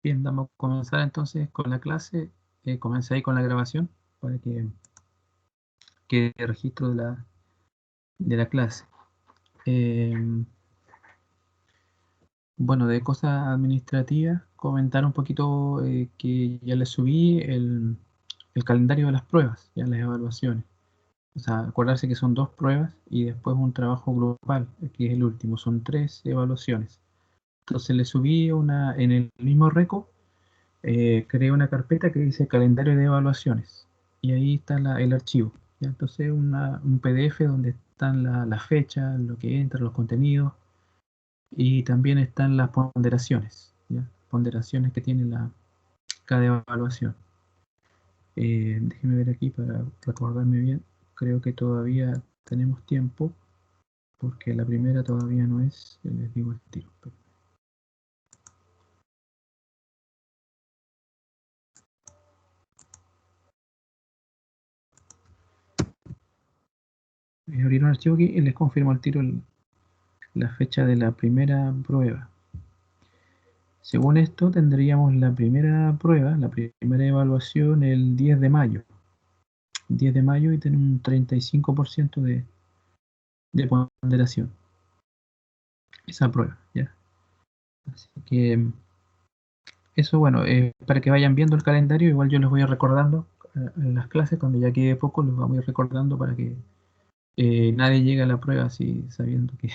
Bien, vamos a comenzar entonces con la clase. Comencé ahí con la grabación para que quede registro de la clase. Eh, bueno, de cosas administrativas, comentar un poquito que ya les subí el calendario de las pruebas, ya las evaluaciones. O sea, acordarse que son 2 pruebas y después un trabajo grupal, que es el último, son 3 evaluaciones. Entonces le subí en el mismo reco. Creé una carpeta que dice calendario de evaluaciones y ahí está el archivo. ¿Ya? Entonces un PDF donde están las fechas, lo que entra, los contenidos y también están las ponderaciones, ¿ya? Ponderaciones que tiene cada evaluación. Déjenme ver aquí para recordarme bien. Creo que todavía tenemos tiempo porque la primera todavía no es, ya les digo el tiro. Voy a abrir un archivo aquí y les confirmo al tiro la fecha de la primera prueba. Según esto, tendríamos la primera prueba, la primera evaluación el 10 de mayo. 10 de mayo y tiene un 35% de ponderación. Esa prueba, ¿ya? Así que eso, bueno, para que vayan viendo el calendario, igual yo les voy a recordando en las clases, cuando ya quede poco, les vamos a ir recordando para que nadie llegue a la prueba así sabiendo que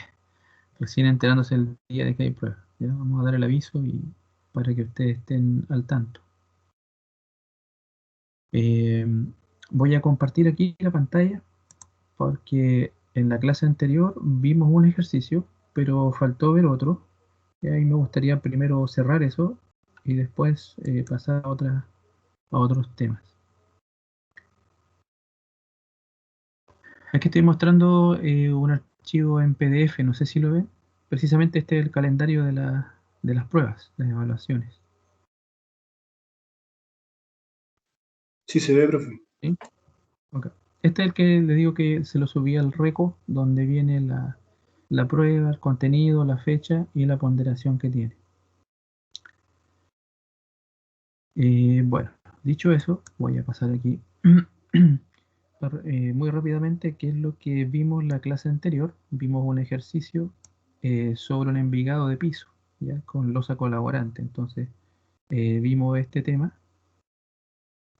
recién enterándose el día de que hay prueba. ¿Ya? Vamos a dar el aviso y para que ustedes estén al tanto. Eh, Voy a compartir aquí la pantalla porque en la clase anterior vimos un ejercicio, pero faltó ver otro. Y ahí me gustaría primero cerrar eso y después pasar a otros temas. Aquí estoy mostrando un archivo en PDF, no sé si lo ven. Precisamente este es el calendario de las pruebas, las evaluaciones. Sí se ve, profe. ¿Sí? Ok. Este es el que les digo que se lo subí al reco, donde viene la prueba, el contenido, la fecha y la ponderación que tiene. Bueno, dicho eso, voy a pasar aquí muy rápidamente qué es lo que vimos en la clase anterior. Vimos un ejercicio sobre un envigado de piso, ¿ya? Con losa colaborante. Entonces, vimos este tema,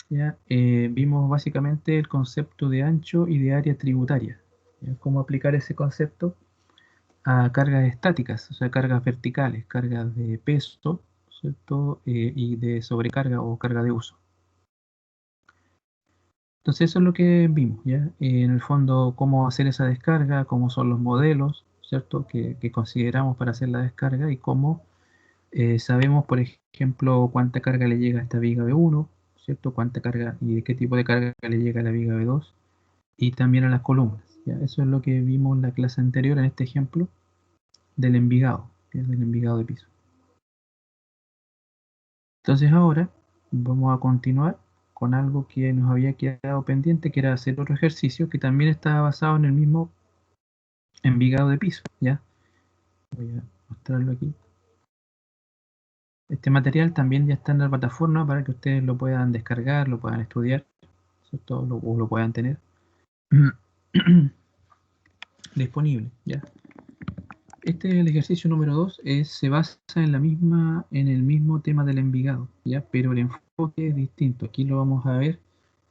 ¿ya? Vimos básicamente el concepto de ancho y de área tributaria, ¿ya? Cómo aplicar ese concepto a cargas estáticas, o sea, cargas verticales, cargas de peso, ¿cierto? Y de sobrecarga o carga de uso. Entonces eso es lo que vimos, ¿ya? En el fondo, cómo hacer esa descarga, cómo son los modelos, ¿cierto? Que consideramos para hacer la descarga y cómo sabemos, por ejemplo, cuánta carga le llega a esta viga B1, ¿cierto? Cuánta carga y de qué tipo de carga le llega a la viga B2 y también a las columnas, ¿ya? Eso es lo que vimos en la clase anterior, en este ejemplo del envigado, ¿ya? Del envigado de piso. Entonces ahora vamos a continuar con algo que nos había quedado pendiente, que era hacer otro ejercicio que también estaba basado en el mismo envigado de piso, ¿ya? Voy a mostrarlo aquí. Este material también ya está en la plataforma para que ustedes lo puedan descargar, lo puedan estudiar, ¿cierto? O lo puedan tener disponible, ¿ya? Este es el ejercicio número 2, se basa en el mismo tema del envigado, ¿ya? Pero el enfoque es distinto. Aquí lo vamos a ver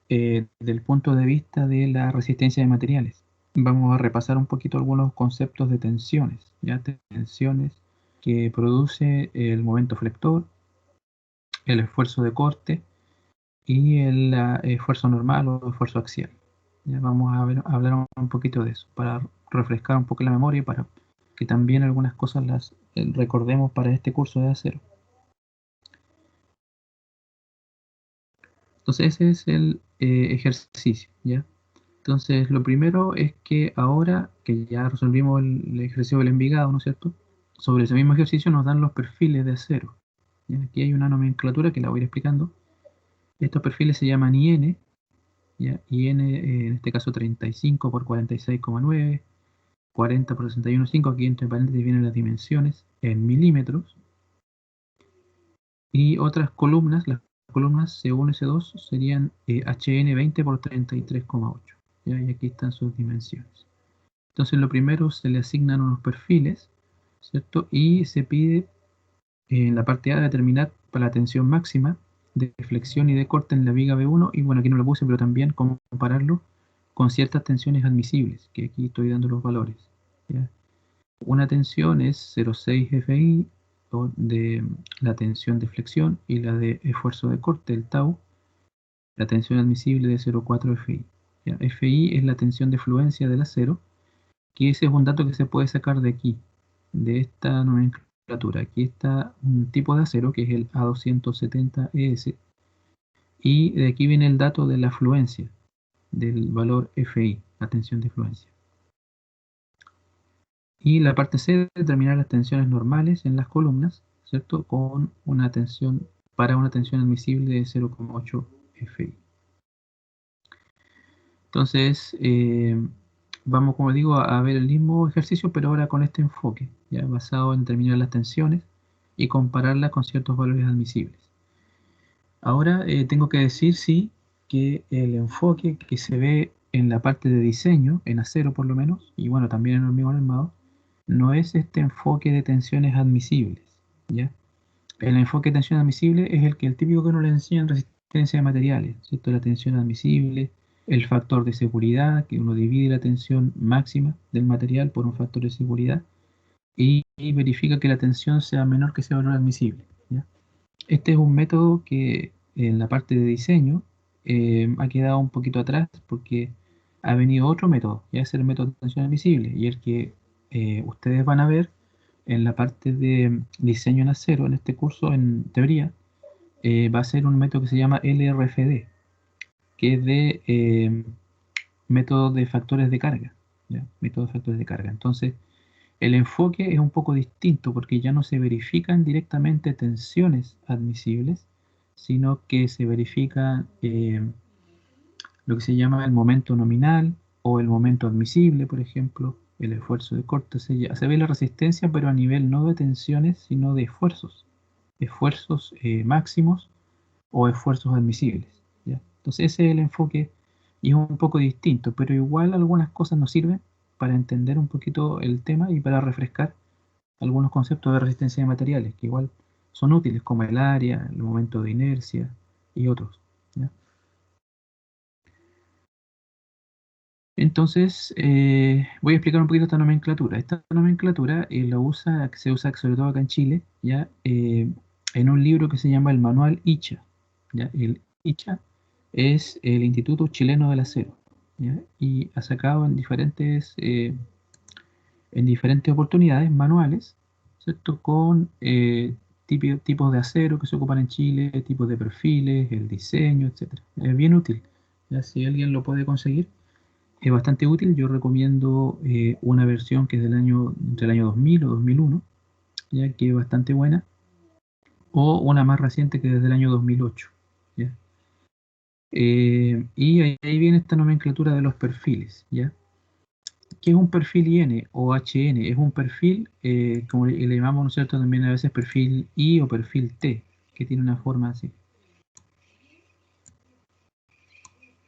desde el punto de vista de la resistencia de materiales. Vamos a repasar un poquito algunos conceptos de tensiones, ¿ya? Tensiones que produce el momento flector, el esfuerzo de corte y el esfuerzo normal o esfuerzo axial. Ya vamos a hablar un poquito de eso, para refrescar un poco la memoria y para que también algunas cosas las recordemos para este curso de acero. Entonces ese es el ejercicio, ¿ya? Entonces lo primero es que ahora que ya resolvimos el ejercicio del envigado, ¿no es cierto? Sobre ese mismo ejercicio nos dan los perfiles de acero. ¿Ya? Aquí hay una nomenclatura que la voy a ir explicando. Estos perfiles se llaman IN, ¿ya? IN en este caso 35 por 46,9, 40 por 61,5, aquí entre paréntesis vienen las dimensiones en milímetros. Y otras columnas, las columnas C1 y C2 serían HN 20 por 33,8. ¿Ya? Y aquí están sus dimensiones. Entonces, lo primero se le asignan unos perfiles, ¿cierto? Y se pide en la parte A determinar para la tensión máxima de flexión y de corte en la viga B1, y bueno, aquí no lo puse, pero también compararlo con ciertas tensiones admisibles, que aquí estoy dando los valores. ¿Ya? Una tensión es 0,6 FI de la tensión de flexión y la de esfuerzo de corte, el tau, la tensión admisible de 0,4 FI. ¿Ya? FI es la tensión de fluencia del acero, que ese es un dato que se puede sacar de aquí, de esta nomenclatura. Aquí está un tipo de acero que es el A270ES, y de aquí viene el dato de la fluencia, del valor FI, la tensión de fluencia. Y la parte C, determinar las tensiones normales en las columnas, ¿cierto? Con una tensión, para una tensión admisible de 0,8 FI. Entonces, vamos, como digo, a ver el mismo ejercicio, pero ahora con este enfoque, ya basado en determinar las tensiones y compararlas con ciertos valores admisibles. Ahora tengo que decir, sí, que el enfoque que se ve en la parte de diseño, en acero por lo menos, y bueno, también en hormigón armado, no es este enfoque de tensiones admisibles, ¿ya? El enfoque de tensión admisible es el típico que uno le enseña en resistencia de materiales, ¿cierto? La tensión admisible, el factor de seguridad, que uno divide la tensión máxima del material por un factor de seguridad y verifica que la tensión sea menor que ese valor admisible, ¿ya? Este es un método que en la parte de diseño ha quedado un poquito atrás porque ha venido otro método, ya es el método de tensión admisible, y el que ustedes van a ver en la parte de diseño en acero, en este curso, en teoría, va a ser un método que se llama LRFD, que es de método de factores de carga, ¿ya? Método de factores de carga. Entonces, el enfoque es un poco distinto porque ya no se verifican directamente tensiones admisibles, sino que se verifica lo que se llama el momento nominal o el momento admisible, por ejemplo, el esfuerzo de corte. Se ve la resistencia, pero a nivel no de tensiones, sino de esfuerzos. Esfuerzos máximos o esfuerzos admisibles, ¿ya? Entonces ese es el enfoque y es un poco distinto, pero igual algunas cosas nos sirven para entender un poquito el tema y para refrescar algunos conceptos de resistencia de materiales que igual son útiles, como el área, el momento de inercia y otros, ¿ya? Entonces, voy a explicar un poquito esta nomenclatura. Esta nomenclatura se usa sobre todo acá en Chile, ¿ya? En un libro que se llama el Manual ICHA, ¿ya? El ICHA es el Instituto Chileno del Acero, ¿ya? Y ha sacado en diferentes oportunidades manuales, ¿cierto? Con tipos de acero que se ocupan en Chile, tipos de perfiles, el diseño, etcétera. Es bien útil, ¿ya? Si alguien lo puede conseguir es bastante útil. Yo recomiendo una versión que es entre el año 2000 o 2001, ya que es bastante buena, o una más reciente que es desde el año 2008, ¿ya? Y ahí viene esta nomenclatura de los perfiles, ¿ya? ¿Qué es un perfil IN o HN? Es un perfil, como le llamamos, ¿no es cierto?, también a veces perfil I o perfil T, que tiene una forma así,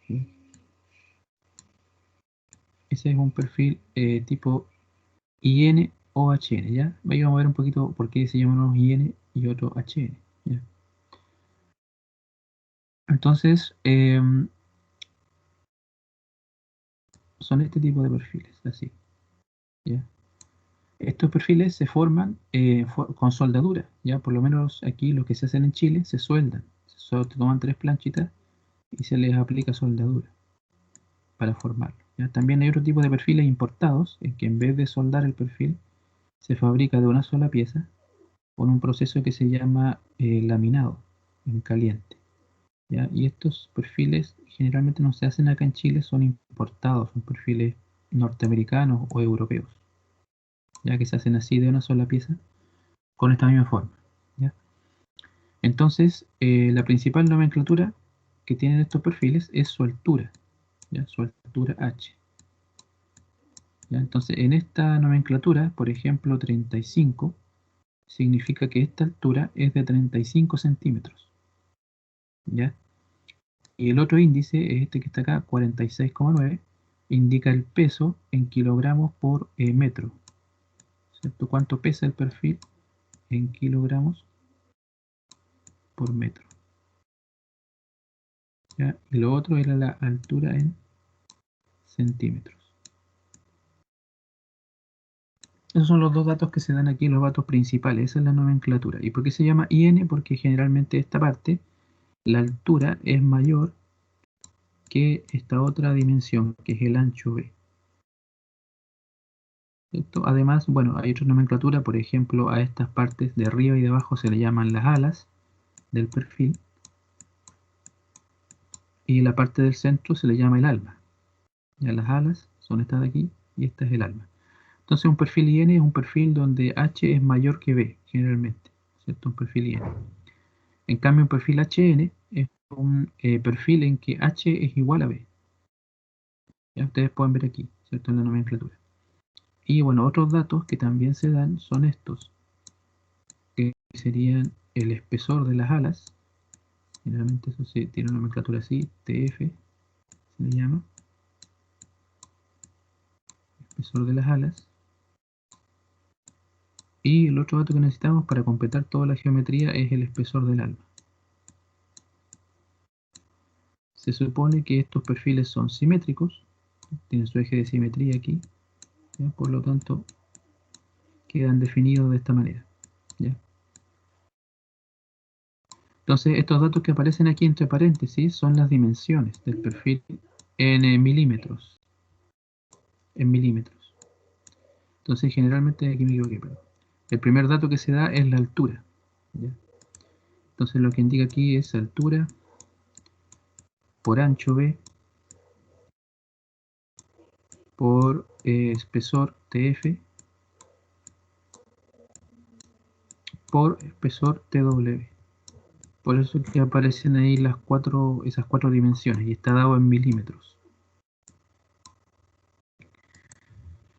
¿ya? Ese es un perfil tipo IN o HN, ¿ya? Ahí vamos a ver un poquito por qué se llaman unos IN y otros HN, ¿ya? Entonces, son este tipo de perfiles, así, ¿ya? Estos perfiles se forman con soldadura, ¿ya? Por lo menos aquí los que se hacen en Chile se sueldan. Se toman tres planchitas y se les aplica soldadura para formarlo, ¿ya? También hay otro tipo de perfiles importados en que en vez de soldar el perfil, se fabrica de una sola pieza con un proceso que se llama laminado en caliente, ¿ya? Y estos perfiles generalmente no se hacen acá en Chile, son importados, son perfiles norteamericanos o europeos, ya que se hacen así de una sola pieza con esta misma forma, ¿ya? Entonces, la principal nomenclatura que tienen estos perfiles es su altura, ¿ya? Su altura H, ¿ya? Entonces, en esta nomenclatura, por ejemplo, 35 significa que esta altura es de 35 centímetros, ¿ya? Y el otro índice es este que está acá, 46,9, indica el peso en kilogramos por metro, ¿cierto? ¿Cuánto pesa el perfil en kilogramos por metro? ¿Ya? Y lo otro era la altura en centímetros. Esos son los dos datos que se dan aquí, los datos principales, esa es la nomenclatura. ¿Y por qué se llama IN? Porque generalmente esta parte, la altura es mayor que esta otra dimensión, que es el ancho B. ¿Cierto? Además, bueno, hay otra nomenclatura, por ejemplo, a estas partes de arriba y de abajo se le llaman las alas del perfil, y la parte del centro se le llama el alma. Ya las alas son estas de aquí, y esta es el alma. Entonces un perfil IN es un perfil donde H es mayor que B, generalmente, ¿cierto? Un perfil IN. En cambio, un perfil HN es un perfil en que H es igual a B. Ya ustedes pueden ver aquí, ¿cierto? En la nomenclatura. Y bueno, otros datos que también se dan son estos, que serían el espesor de las alas. Generalmente eso se tiene una nomenclatura así, TF se le llama, espesor de las alas. Y el otro dato que necesitamos para completar toda la geometría es el espesor del alma. Se supone que estos perfiles son simétricos, tienen su eje de simetría aquí, ¿ya? Por lo tanto quedan definidos de esta manera, ¿ya? Entonces estos datos que aparecen aquí entre paréntesis son las dimensiones del perfil en milímetros, en milímetros. Entonces generalmente aquí me equivoqué, perdón. El primer dato que se da es la altura, ¿ya? Entonces lo que indica aquí es altura por ancho B por espesor TF por espesor TW. Por eso que aparecen ahí esas cuatro dimensiones y está dado en milímetros.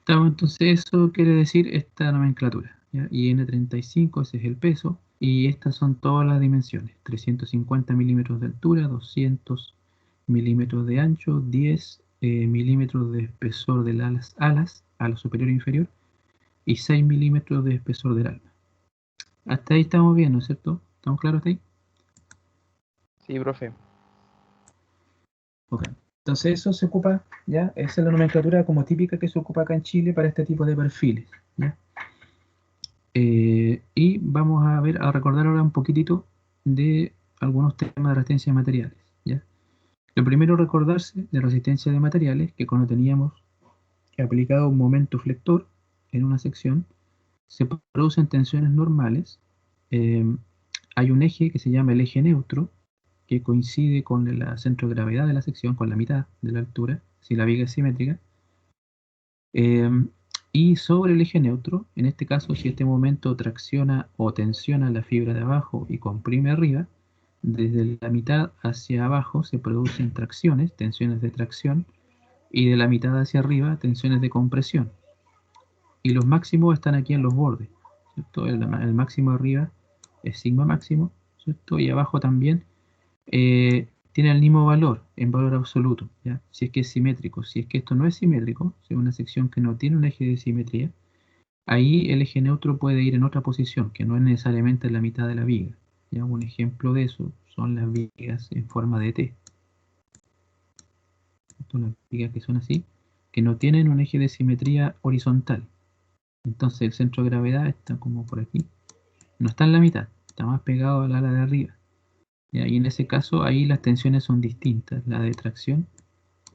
Entonces eso quiere decir esta nomenclatura, ¿ya? Y N35 ese es el peso y estas son todas las dimensiones. 350 milímetros de altura, 200 milímetros de ancho, 10 milímetros de espesor de las alas, ala superior e inferior, y 6 milímetros de espesor del alma. Hasta ahí estamos bien, ¿no es cierto? ¿Estamos claros hasta ahí? Sí, profe. Ok. Entonces eso se ocupa, ¿ya? Esa es la nomenclatura como típica que se ocupa acá en Chile para este tipo de perfiles, ¿ya? Y vamos a recordar ahora un poquitito de algunos temas de resistencia de materiales, ¿ya? Lo primero, recordarse de resistencia de materiales, que cuando teníamos aplicado un momento flector en una sección, se producen tensiones normales. eh, Hay un eje que se llama el eje neutro, que coincide con el centro de gravedad de la sección, con la mitad de la altura, si la viga es simétrica. Eh, y sobre el eje neutro, en este caso, si este momento tracciona o tensiona la fibra de abajo y comprime arriba, desde la mitad hacia abajo se producen tracciones, tensiones de tracción, y de la mitad hacia arriba, tensiones de compresión. Y los máximos están aquí en los bordes, ¿cierto? El máximo arriba es sigma máximo, ¿cierto? Y abajo también tiene el mismo valor, en valor absoluto, ¿ya? Si es que es simétrico. Si es que esto no es simétrico, si es una sección que no tiene un eje de simetría, ahí el eje neutro puede ir en otra posición, que no es necesariamente en la mitad de la viga. ¿Ya? Un ejemplo de eso son las vigas en forma de T. Las vigas que son así, que no tienen un eje de simetría horizontal. Entonces el centro de gravedad está como por aquí. No está en la mitad, está más pegado al ala de arriba. ¿Ya? Y en ese caso ahí las tensiones son distintas. La de tracción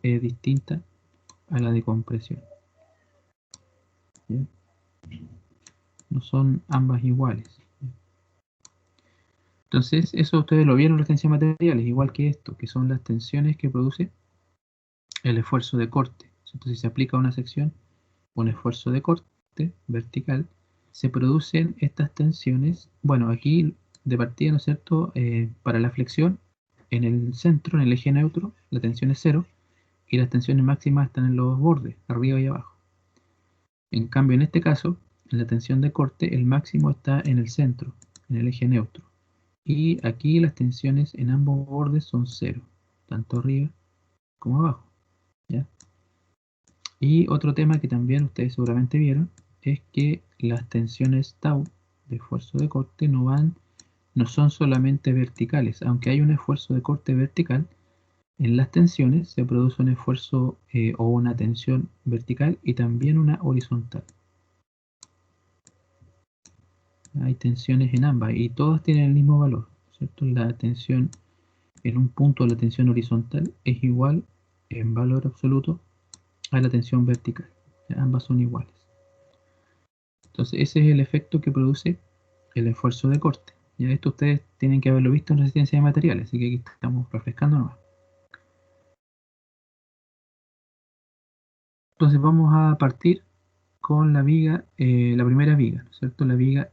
es distinta a la de compresión. ¿Ya? No son ambas iguales. Entonces, eso ustedes lo vieron en resistencia de materiales, igual que esto, que son las tensiones que produce el esfuerzo de corte. Entonces, si se aplica a una sección un esfuerzo de corte vertical, se producen estas tensiones. Bueno, aquí de partida, ¿no es cierto? Para la flexión, en el centro, en el eje neutro, la tensión es cero y las tensiones máximas están en los bordes, arriba y abajo. En cambio, en este caso, en la tensión de corte, el máximo está en el centro, en el eje neutro. Y aquí las tensiones en ambos bordes son cero, tanto arriba como abajo. ¿Ya? Y otro tema que también ustedes seguramente vieron es que las tensiones tau de esfuerzo de corte no son solamente verticales. Aunque hay un esfuerzo de corte vertical, en las tensiones se produce un esfuerzo o una tensión vertical y también una horizontal. Hay tensiones en ambas y todas tienen el mismo valor, ¿cierto? La tensión en un punto, la tensión horizontal es igual en valor absoluto a la tensión vertical. Ambas son iguales. Entonces ese es el efecto que produce el esfuerzo de corte. Ya esto ustedes tienen que haberlo visto en resistencia de materiales, así que aquí estamos refrescando nomás. Entonces vamos a partir con la viga, la primera viga, ¿no es cierto? La viga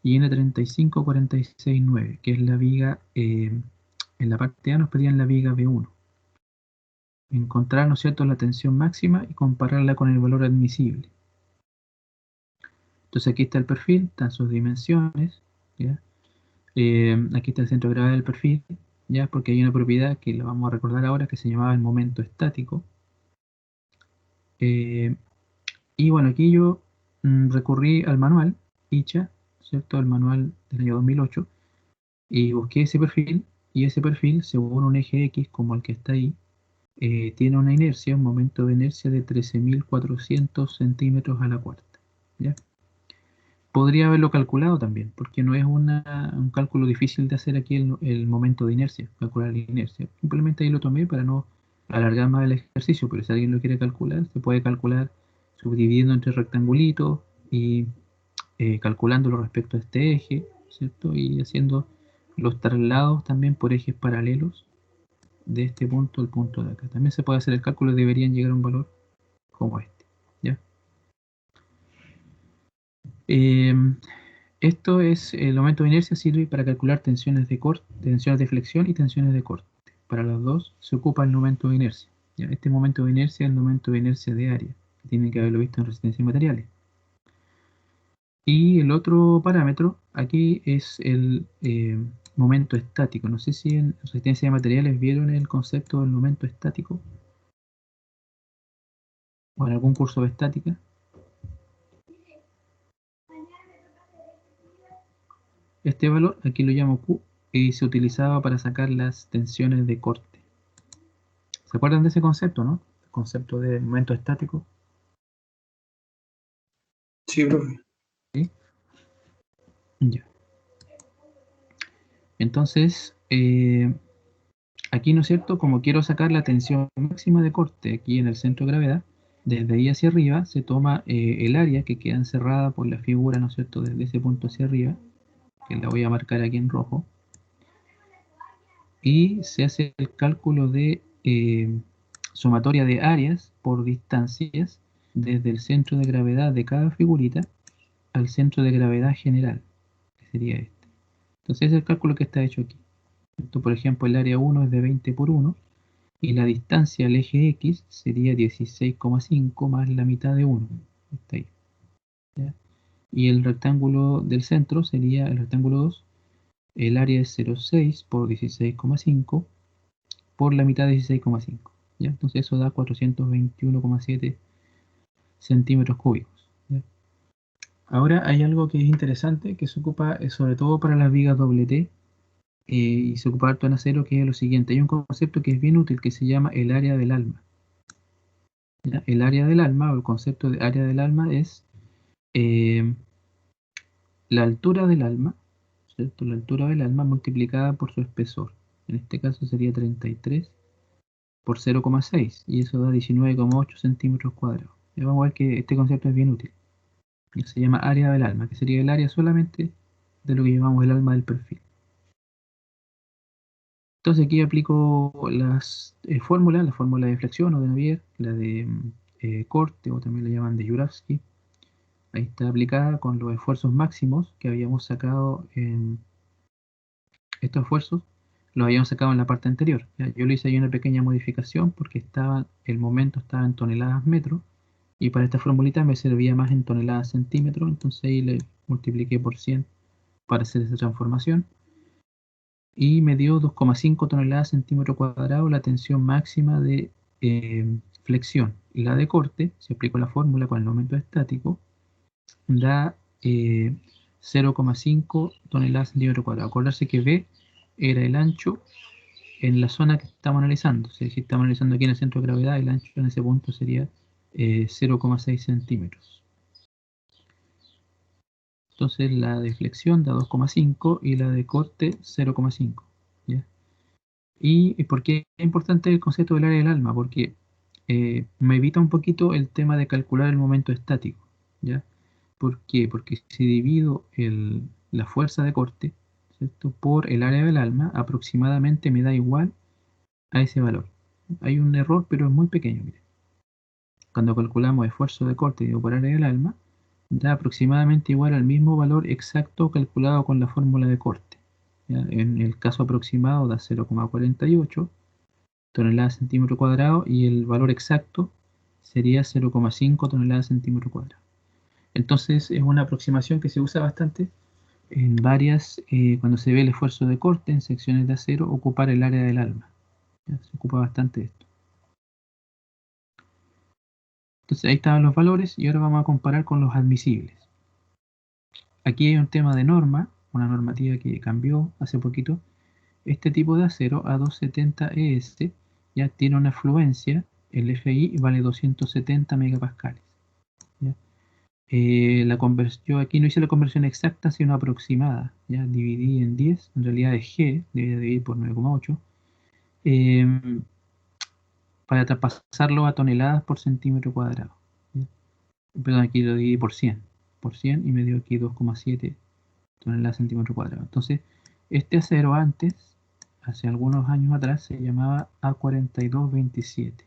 IN 35469, que es la viga, en la parte A nos pedían la viga B1. Encontrar, ¿no es cierto?, la tensión máxima y compararla con el valor admisible. Entonces aquí está el perfil, están sus dimensiones, ¿ya? Aquí está el centro de gravedad del perfil, ¿ya? Porque hay una propiedad que la vamos a recordar ahora que se llamaba el momento estático. Y bueno, aquí yo recurrí al manual ICHA, ¿cierto? El manual del año 2008, y busqué ese perfil, y ese perfil, según un eje X como el que está ahí, tiene una inercia, un momento de inercia de 13.400 centímetros a la cuarta, ¿ya? Podría haberlo calculado también, porque no es un cálculo difícil de hacer aquí el momento de inercia, calcular la inercia. Simplemente ahí lo tomé para no alargar más el ejercicio, pero si alguien lo quiere calcular, se puede calcular subdividiendo entre rectangulitos y calculándolo respecto a este eje, ¿cierto? Y haciendo los traslados también por ejes paralelos de este punto al punto de acá. También se puede hacer el cálculo y deberían llegar a un valor como este, ¿ya? Eh, Esto es el momento de inercia, sirve para calcular tensiones de corte, tensiones de flexión y tensiones de corte. Para los dos se ocupa el momento de inercia. ¿Ya? Este momento de inercia es el momento de inercia de área, que tienen que haberlo visto en resistencia de materiales. Y el otro parámetro aquí es el momento estático. No sé si en resistencia de materiales vieron el concepto del momento estático o en algún curso de estática. Este valor, aquí lo llamo Q, y se utilizaba para sacar las tensiones de corte. ¿Se acuerdan de ese concepto, no? El concepto de momento estático. Sí, profe. ¿Sí? Ya. Entonces, aquí, ¿no es cierto? Como quiero sacar la tensión máxima de corte aquí en el centro de gravedad, desde ahí hacia arriba se toma el área que queda encerrada por la figura, ¿no es cierto? Desde ese punto hacia arriba, que la voy a marcar aquí en rojo, y se hace el cálculo de sumatoria de áreas por distancias desde el centro de gravedad de cada figurita al centro de gravedad general, que sería este. Entonces ese es el cálculo que está hecho aquí. Esto, por ejemplo, el área 1 es de 20 por 1 y la distancia al eje X sería 16,5 más la mitad de 1. Está ahí, ¿ya? Y el rectángulo del centro sería el rectángulo 2. El área es 0,6 por 16,5 por la mitad de 16,5. ¿Ya? Entonces eso da 421,7 centímetros cúbicos. ¿Ya? Ahora hay algo que es interesante que se ocupa sobre todo para las vigas doble T y se ocupa harto en acero, que es lo siguiente. Hay un concepto que es bien útil que se llama el área del alma. ¿Ya? El área del alma o el concepto de área del alma es eh, la altura del alma, ¿cierto? La altura del alma multiplicada por su espesor. En este caso sería 33 por 0,6 y eso da 19,8 centímetros cuadrados. Ya vamos a ver que este concepto es bien útil. Se llama área del alma, que sería el área solamente de lo que llamamos el alma del perfil. Entonces aquí aplico las fórmulas, la fórmula de flexión o de Navier, la de corte o también le llaman de Juravsky. Ahí está aplicada con los esfuerzos máximos que habíamos sacado en estos esfuerzos, los habíamos sacado en la parte anterior. ¿Ya? Yo le hice ahí una pequeña modificación porque el momento estaba en toneladas metro Y para esta formulita me servía más en toneladas centímetros, entonces ahí le multipliqué por 100 para hacer esa transformación. Y me dio 2,5 toneladas centímetro cuadrado la tensión máxima de flexión. Y la de corte, si aplico la fórmula con el momento estático, da 0,5 toneladas centímetro cuadrado. Acordarse que B era el ancho en la zona que estamos analizando. O sea, si estamos analizando aquí en el centro de gravedad, el ancho en ese punto sería 0,6 centímetros. Entonces la de flexión da 2,5 y la de corte 0,5. ¿Ya? ¿Y por qué es importante el concepto del área del alma? Porque me evita un poquito el tema de calcular el momento estático. ¿Ya? ¿Por qué? Porque si divido la fuerza de corte, ¿cierto?, por el área del alma, aproximadamente me da igual a ese valor. Hay un error, pero es muy pequeño. Mire. Cuando calculamos esfuerzo de corte dividido por área del alma, da aproximadamente igual al mismo valor exacto calculado con la fórmula de corte. ¿Ya? En el caso aproximado da 0,48 toneladas centímetro cuadrado y el valor exacto sería 0,5 toneladas centímetro cuadrado. Entonces es una aproximación que se usa bastante en varias, cuando se ve el esfuerzo de corte en secciones de acero, ocupar el área del alma. ¿Ya? Se ocupa bastante esto. Entonces ahí estaban los valores y ahora vamos a comparar con los admisibles. Aquí hay un tema de norma, una normativa que cambió hace poquito. Este tipo de acero A270ES ya tiene una fluencia, el FI vale 270 megapascales. ¿Ya? Yo aquí no hice la conversión exacta, sino aproximada. Ya dividí en 10, en realidad es G, debería dividir por 9,8, para traspasarlo a toneladas por centímetro cuadrado. ¿Ya? Perdón, aquí lo dividí por 100 y me dio aquí 2,7 toneladas centímetro cuadrado. Entonces, este acero antes, hace algunos años atrás, se llamaba A4227.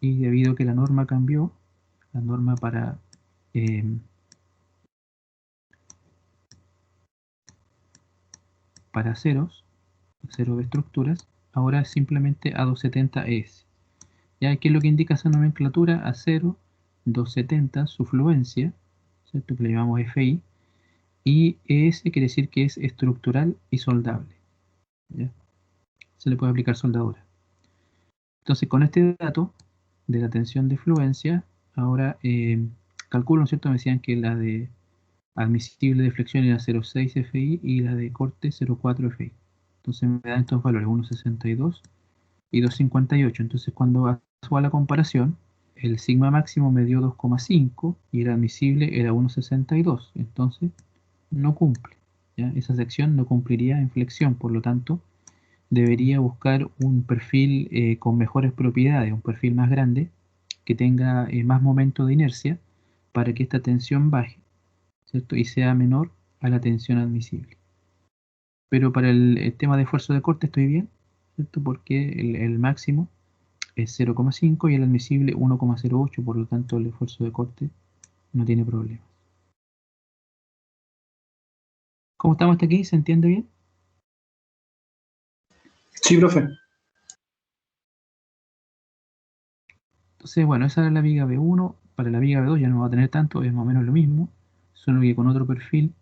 Y debido a que la norma cambió, la norma eh, para aceros, acero de estructuras, ahora es simplemente A270ES. ¿Ya? ¿Qué es lo que indica esa nomenclatura? Acero 270, su fluencia, ¿cierto?, que le llamamos FI, y ES quiere decir que es estructural y soldable. ¿Ya? Se le puede aplicar soldadura. Entonces, con este dato de la tensión de fluencia, ahora calculo, ¿no es cierto? Me decían que la de admisible de flexión era 0,6 FI y la de corte 0,4 FI. Entonces me dan estos valores, 1,62 y 2,58. Entonces cuando hago la comparación, el sigma máximo me dio 2,5 y el admisible era 1,62. Entonces no cumple. ¿Ya? Esa sección no cumpliría en flexión, por lo tanto debería buscar un perfil con mejores propiedades, un perfil más grande, que tenga más momento de inercia para que esta tensión baje, ¿cierto?, y sea menor a la tensión admisible. Pero para el tema de esfuerzo de corte estoy bien, ¿cierto?, porque el máximo es 0,5 y el admisible 1,08, por lo tanto el esfuerzo de corte no tiene problema. ¿Cómo estamos hasta aquí? ¿Se entiende bien? Sí, profe. Entonces, bueno, esa era la viga B1. Para la viga B2 ya no va a tener tanto, es más o menos lo mismo, solo que con otro perfil,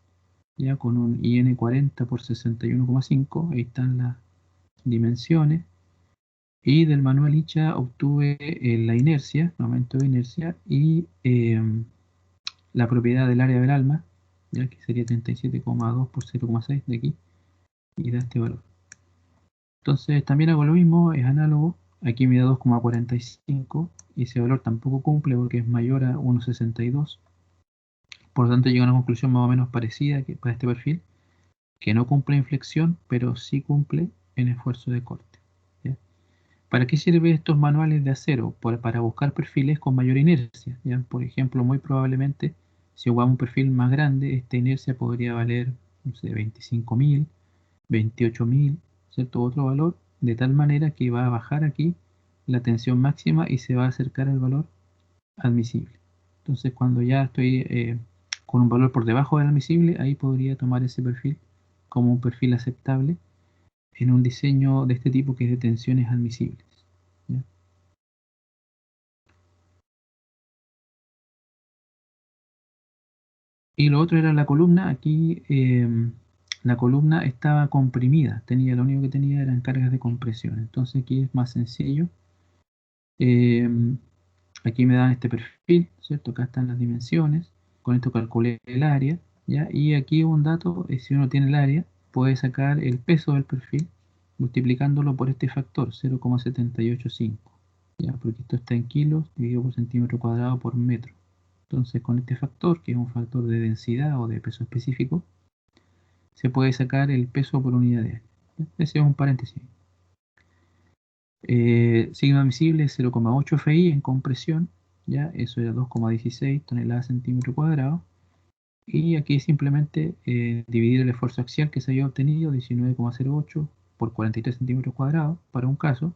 ya con un IN 40 por 61,5, ahí están las dimensiones. Y del manual ICHA obtuve la inercia, el aumento de inercia, y la propiedad del área del alma, ya que sería 37,2 por 0,6 de aquí, y da este valor. Entonces también hago lo mismo, es análogo, aquí me da 2,45 y ese valor tampoco cumple porque es mayor a 1,62. Por lo tanto, llego a una conclusión más o menos parecida que para este perfil, que no cumple en flexión, pero sí cumple en esfuerzo de corte. ¿Ya? ¿Para qué sirven estos manuales de acero? Para buscar perfiles con mayor inercia. ¿Ya? Por ejemplo, muy probablemente, si jugamos un perfil más grande, esta inercia podría valer, no sé, 25.000, 28.000, ¿cierto? Otro valor, de tal manera que va a bajar aquí la tensión máxima y se va a acercar al valor admisible. Entonces, cuando ya estoy con un valor por debajo del admisible, ahí podría tomar ese perfil como un perfil aceptable en un diseño de este tipo que es de tensiones admisibles. ¿Ya? Y lo otro era la columna. Aquí la columna estaba comprimida. Lo único que tenía eran cargas de compresión. Entonces aquí es más sencillo. Eh, Aquí me dan este perfil, ¿cierto? Acá están las dimensiones. Con esto calculé el área, ¿ya? Y aquí un dato, si uno tiene el área, puede sacar el peso del perfil multiplicándolo por este factor, 0,785, ¿ya? Porque esto está en kilos dividido por centímetro cuadrado por metro. Entonces, con este factor, que es un factor de densidad o de peso específico, se puede sacar el peso por unidad de área, ¿ya? Ese es un paréntesis. Signo admisible es 0,8 FI en compresión, ya eso era 2,16 toneladas centímetro cuadrado. Y aquí simplemente dividir el esfuerzo axial que se había obtenido, 19,08 por 43 centímetros cuadrados, para un caso.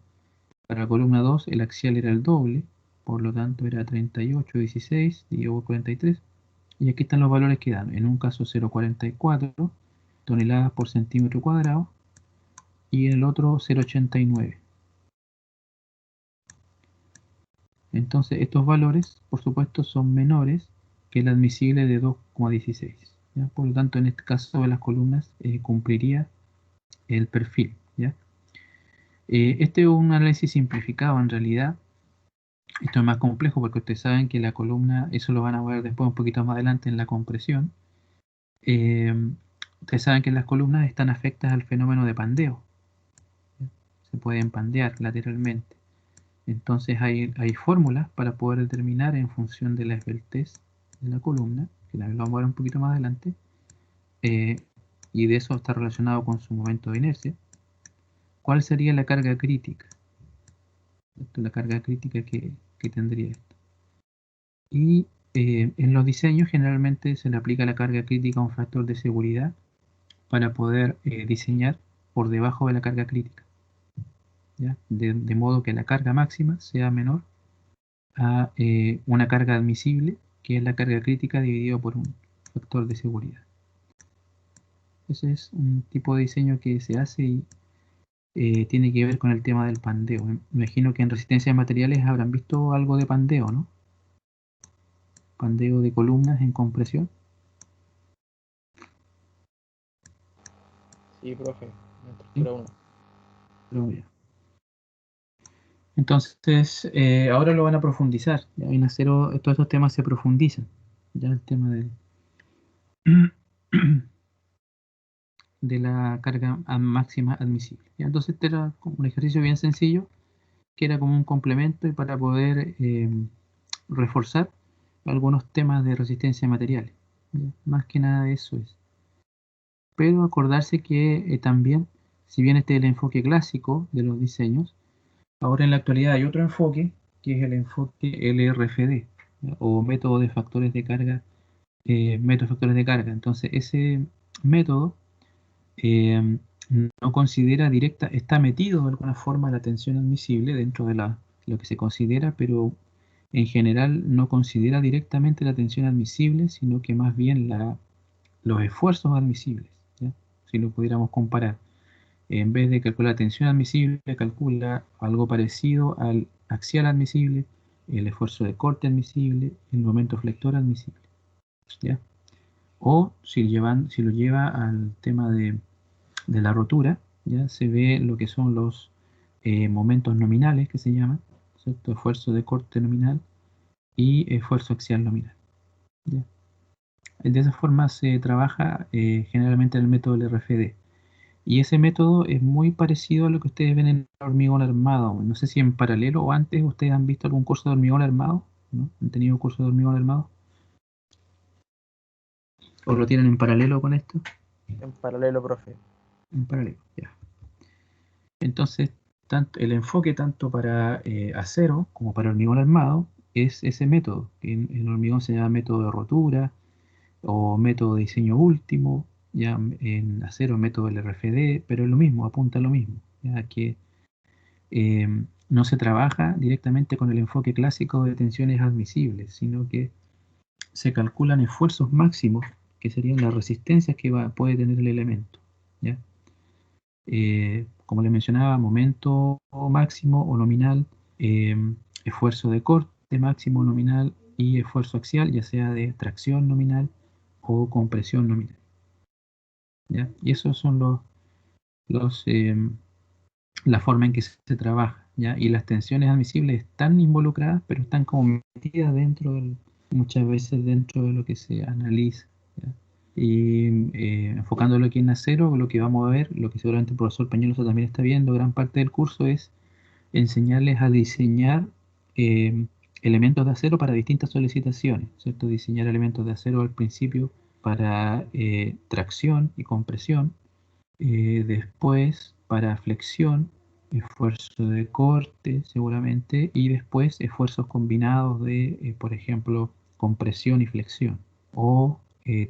Para la columna 2 el axial era el doble, por lo tanto era 38,16 dividido por 43. Y aquí están los valores que dan. En un caso 0,44 toneladas por centímetro cuadrado y en el otro 0,89. Entonces estos valores, por supuesto, son menores que el admisible de 2,16. ¿Ya? Por lo tanto, en este caso de las columnas cumpliría el perfil. ¿Ya? Este es un análisis simplificado en realidad. Esto es más complejo porque ustedes saben que la columna, eso lo van a ver después un poquito más adelante en la compresión. Eh, Ustedes saben que las columnas están afectadas al fenómeno de pandeo. ¿Ya? Se pueden pandear lateralmente. Entonces hay fórmulas para poder determinar en función de la esbeltez de la columna, que la vamos a ver un poquito más adelante, eh, y de eso está relacionado con su momento de inercia. ¿Cuál sería la carga crítica? La carga crítica que tendría esto. Y en los diseños generalmente se le aplica la carga crítica a un factor de seguridad para poder diseñar por debajo de la carga crítica, ¿ya? De modo que la carga máxima sea menor a una carga admisible, que es la carga crítica dividido por un factor de seguridad. Ese es un tipo de diseño que se hace y tiene que ver con el tema del pandeo. Me imagino que en resistencia de materiales habrán visto algo de pandeo, ¿no? Pandeo de columnas en compresión. Sí, profe. En ¿Sí? estructura 1. Pero ya. Entonces, ahora lo van a profundizar. Ya en acero, todos estos temas se profundizan. Ya el tema del de la carga máxima admisible. ¿Ya? Entonces, este era como un ejercicio bien sencillo, que era como un complemento y para poder reforzar algunos temas de resistencia de materiales. ¿Ya? Más que nada eso es. Pero acordarse que también, si bien este es el enfoque clásico de los diseños, ahora en la actualidad hay otro enfoque, que es el enfoque LRFD, ¿ya? O método de factores de carga, método de factores de carga. Entonces, ese método eh, no considera directa, está metido de alguna forma la tensión admisible dentro de lo que se considera, pero en general no considera directamente la tensión admisible, sino que más bien los esfuerzos admisibles, ¿ya? Si lo pudiéramos comparar. En vez de calcular tensión admisible, calcula algo parecido al axial admisible, el esfuerzo de corte admisible, el momento flector admisible, ¿ya? O si lo lleva al tema de la rotura, ya se ve lo que son los momentos nominales que se llaman, ¿cierto? Esfuerzo de corte nominal y esfuerzo axial nominal, ¿ya? De esa forma se trabaja generalmente en el método del RFD. Y ese método es muy parecido a lo que ustedes ven en el hormigón armado. No sé si en paralelo o antes ustedes han visto algún curso de hormigón armado, ¿no? ¿Han tenido curso de hormigón armado? ¿O lo tienen en paralelo con esto? En paralelo, profe. En paralelo, ya. Entonces, tanto, el enfoque tanto para acero como para hormigón armado es ese método, que en hormigón se llama método de rotura o método de diseño último, ya en acero método del RFD, pero es lo mismo, apunta a lo mismo, ya que eh, no se trabaja directamente con el enfoque clásico de tensiones admisibles, sino que se calculan esfuerzos máximos, que serían las resistencias que puede tener el elemento, ¿ya? Como les mencionaba, momento máximo o nominal, eh, esfuerzo de corte máximo o nominal y esfuerzo axial, ya sea de tracción nominal o compresión nominal. ¿Ya? Y esos son los, la forma en que se trabaja, ¿ya? Y las tensiones admisibles están involucradas, pero están como metidas muchas veces dentro de lo que se analiza, ¿ya? Y enfocándolo aquí en acero, lo que vamos a ver, lo que seguramente el profesor Peñalosa también está viendo, gran parte del curso es enseñarles a diseñar elementos de acero para distintas solicitaciones, ¿cierto? Diseñar elementos de acero al principio para tracción y compresión, después para flexión, esfuerzo de corte seguramente, y después esfuerzos combinados de, por ejemplo, compresión y flexión, o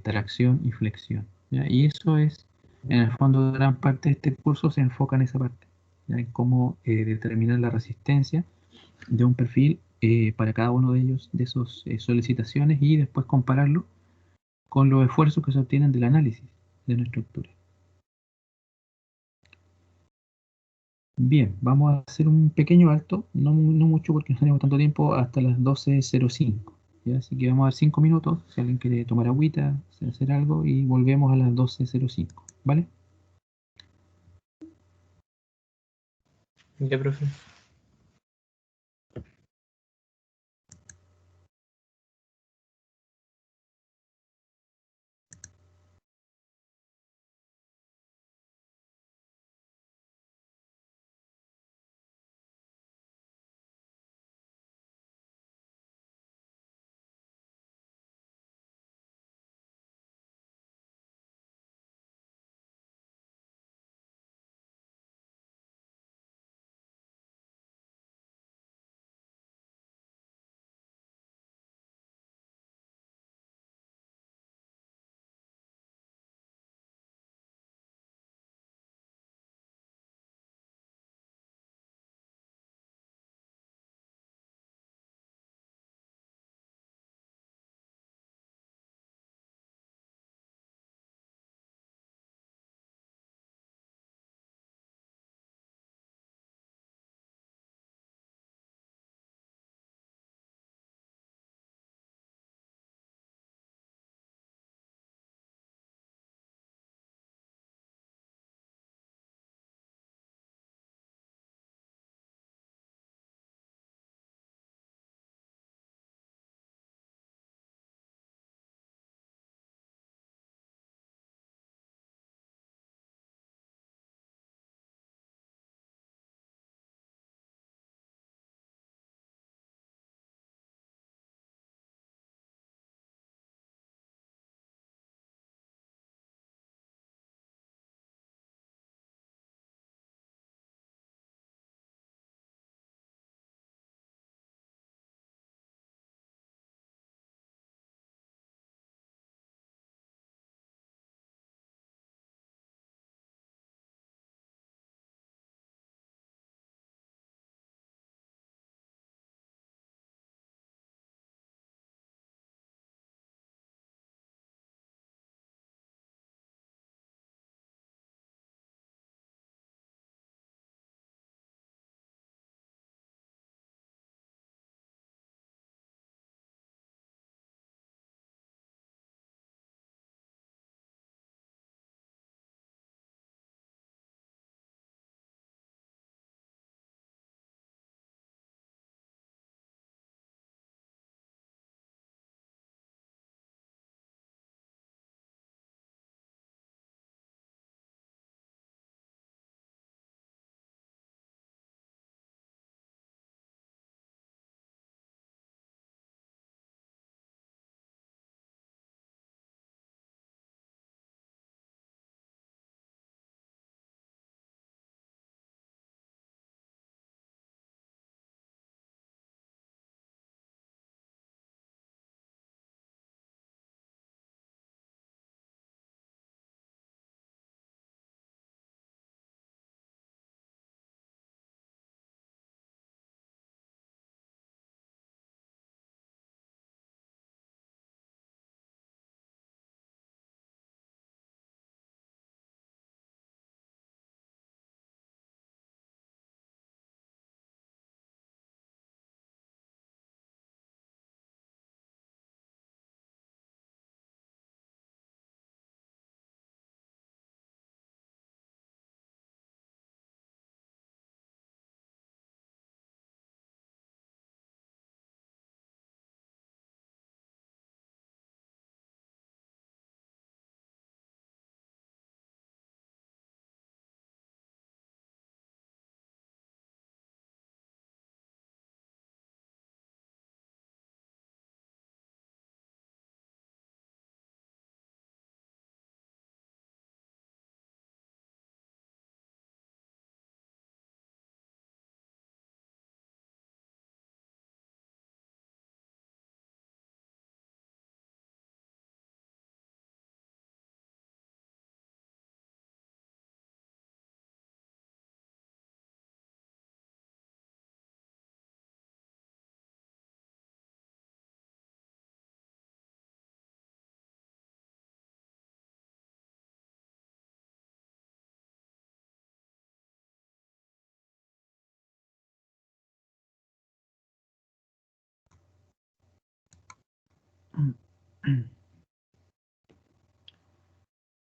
tracción y flexión, ¿ya? Y eso es, en el fondo, gran parte de este curso se enfoca en esa parte, ¿ya? En cómo determinar la resistencia de un perfil para cada uno de ellos, de esas solicitaciones, y después compararlo con los esfuerzos que se obtienen del análisis de una estructura. Bien, vamos a hacer un pequeño alto, no mucho porque no tenemos tanto tiempo, hasta las 12:05. ¿Ya? Así que vamos a dar 5 minutos, si alguien quiere tomar agüita, hacer algo, y volvemos a las 12:05. ¿Vale? Ya, profe.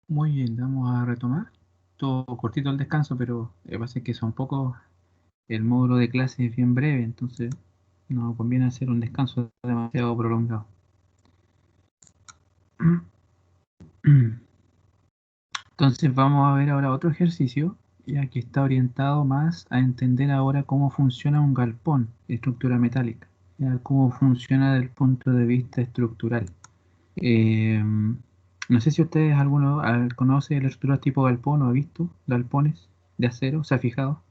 Muy bien, vamos a retomar. Todo cortito el descanso, pero pasa que son pocos. El módulo de clase es bien breve, entonces no conviene hacer un descanso demasiado prolongado. Entonces vamos a ver ahora otro ejercicio, ya que está orientado más a entender ahora cómo funciona un galpón, estructura metálica, ya cómo funciona desde el punto de vista estructural. No sé si ustedes alguno conoce la estructura tipo galpón o ha visto galpones de acero, ¿se ha fijado?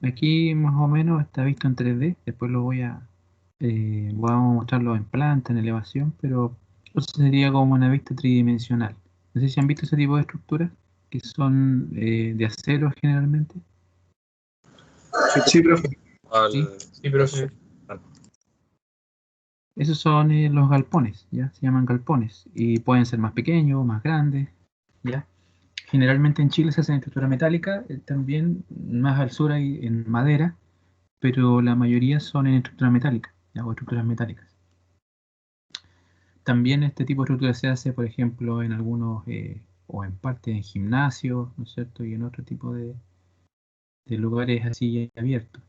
Aquí más o menos está visto en 3D, después lo vamos a mostrarlo en planta, en elevación, pero eso sería como una vista tridimensional. No sé si han visto ese tipo de estructuras, que son de acero generalmente, Sí, profe. ¿sí? Sí, profe. Esos son los galpones, ¿ya? Se llaman galpones, y pueden ser más pequeños, más grandes, ¿ya? Generalmente en Chile se hace en estructura metálica, también más al sur hay en madera, pero la mayoría son en estructura metálica, ¿ya? O estructuras metálicas. También este tipo de estructura se hace, por ejemplo, en algunos, o en parte en gimnasios, ¿no es cierto? Y en otro tipo de lugares así abiertos.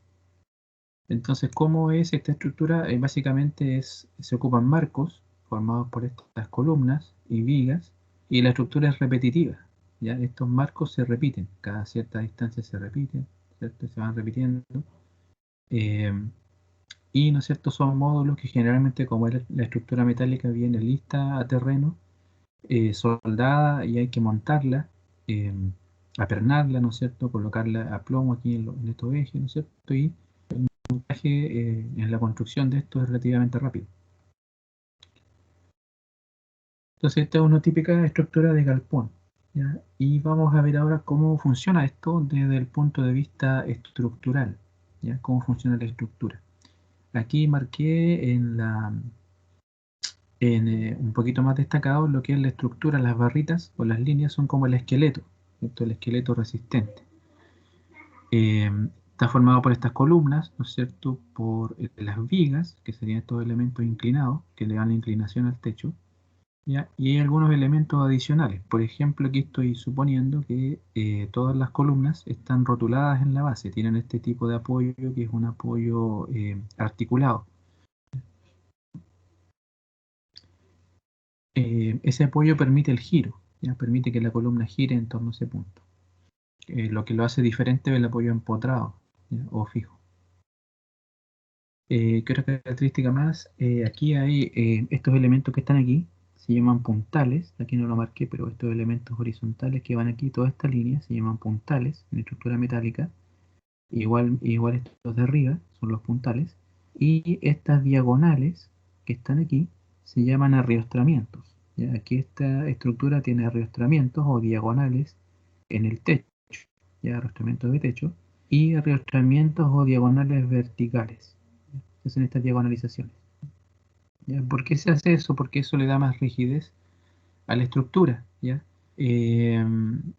Entonces, ¿cómo es esta estructura? Básicamente se ocupan marcos formados por estas columnas y vigas, y la estructura es repetitiva, ¿ya? Estos marcos se repiten, cada cierta distancia se repiten, ¿cierto? Se van repitiendo. eh, y, ¿no es cierto? Son módulos que generalmente, como es la estructura metálica viene lista a terreno, soldada, y hay que montarla, eh, apernarla, ¿no es cierto? Colocarla a plomo aquí en estos ejes, ¿no es cierto? Y el montaje en la construcción de esto es relativamente rápido. Entonces esta es una típica estructura de galpón, ¿ya? Y vamos a ver ahora cómo funciona esto desde el punto de vista estructural, ¿ya? Cómo funciona la estructura. Aquí marqué un poquito más destacado lo que es la estructura. Las barritas o las líneas son como el esqueleto, ¿cierto? El esqueleto resistente. Eh, Está formado por estas columnas, ¿no es cierto? Por las vigas, que serían estos elementos inclinados, que le dan la inclinación al techo, ¿ya? Y hay algunos elementos adicionales. Por ejemplo, aquí estoy suponiendo que todas las columnas están rotuladas en la base, tienen este tipo de apoyo que es un apoyo articulado. Ese apoyo permite el giro, ¿ya? Permite que la columna gire en torno a ese punto, lo que lo hace diferente del apoyo empotrado, ¿ya? O fijo. ¿Qué otra característica más? Aquí hay estos elementos que están aquí, se llaman puntales. Aquí no lo marqué, pero estos elementos horizontales que van aquí, toda esta línea, se llaman puntales en estructura metálica. Igual estos de arriba son los puntales. Y estas diagonales que están aquí se llaman arriostramientos, ¿ya? Aquí esta estructura tiene arriostramientos o diagonales en el techo, ya arrastramientos de techo, y arrastramientos o diagonales verticales. Se hacen estas diagonalizaciones, ¿ya? ¿Por qué se hace eso? Porque eso le da más rigidez a la estructura, ¿ya? Eh,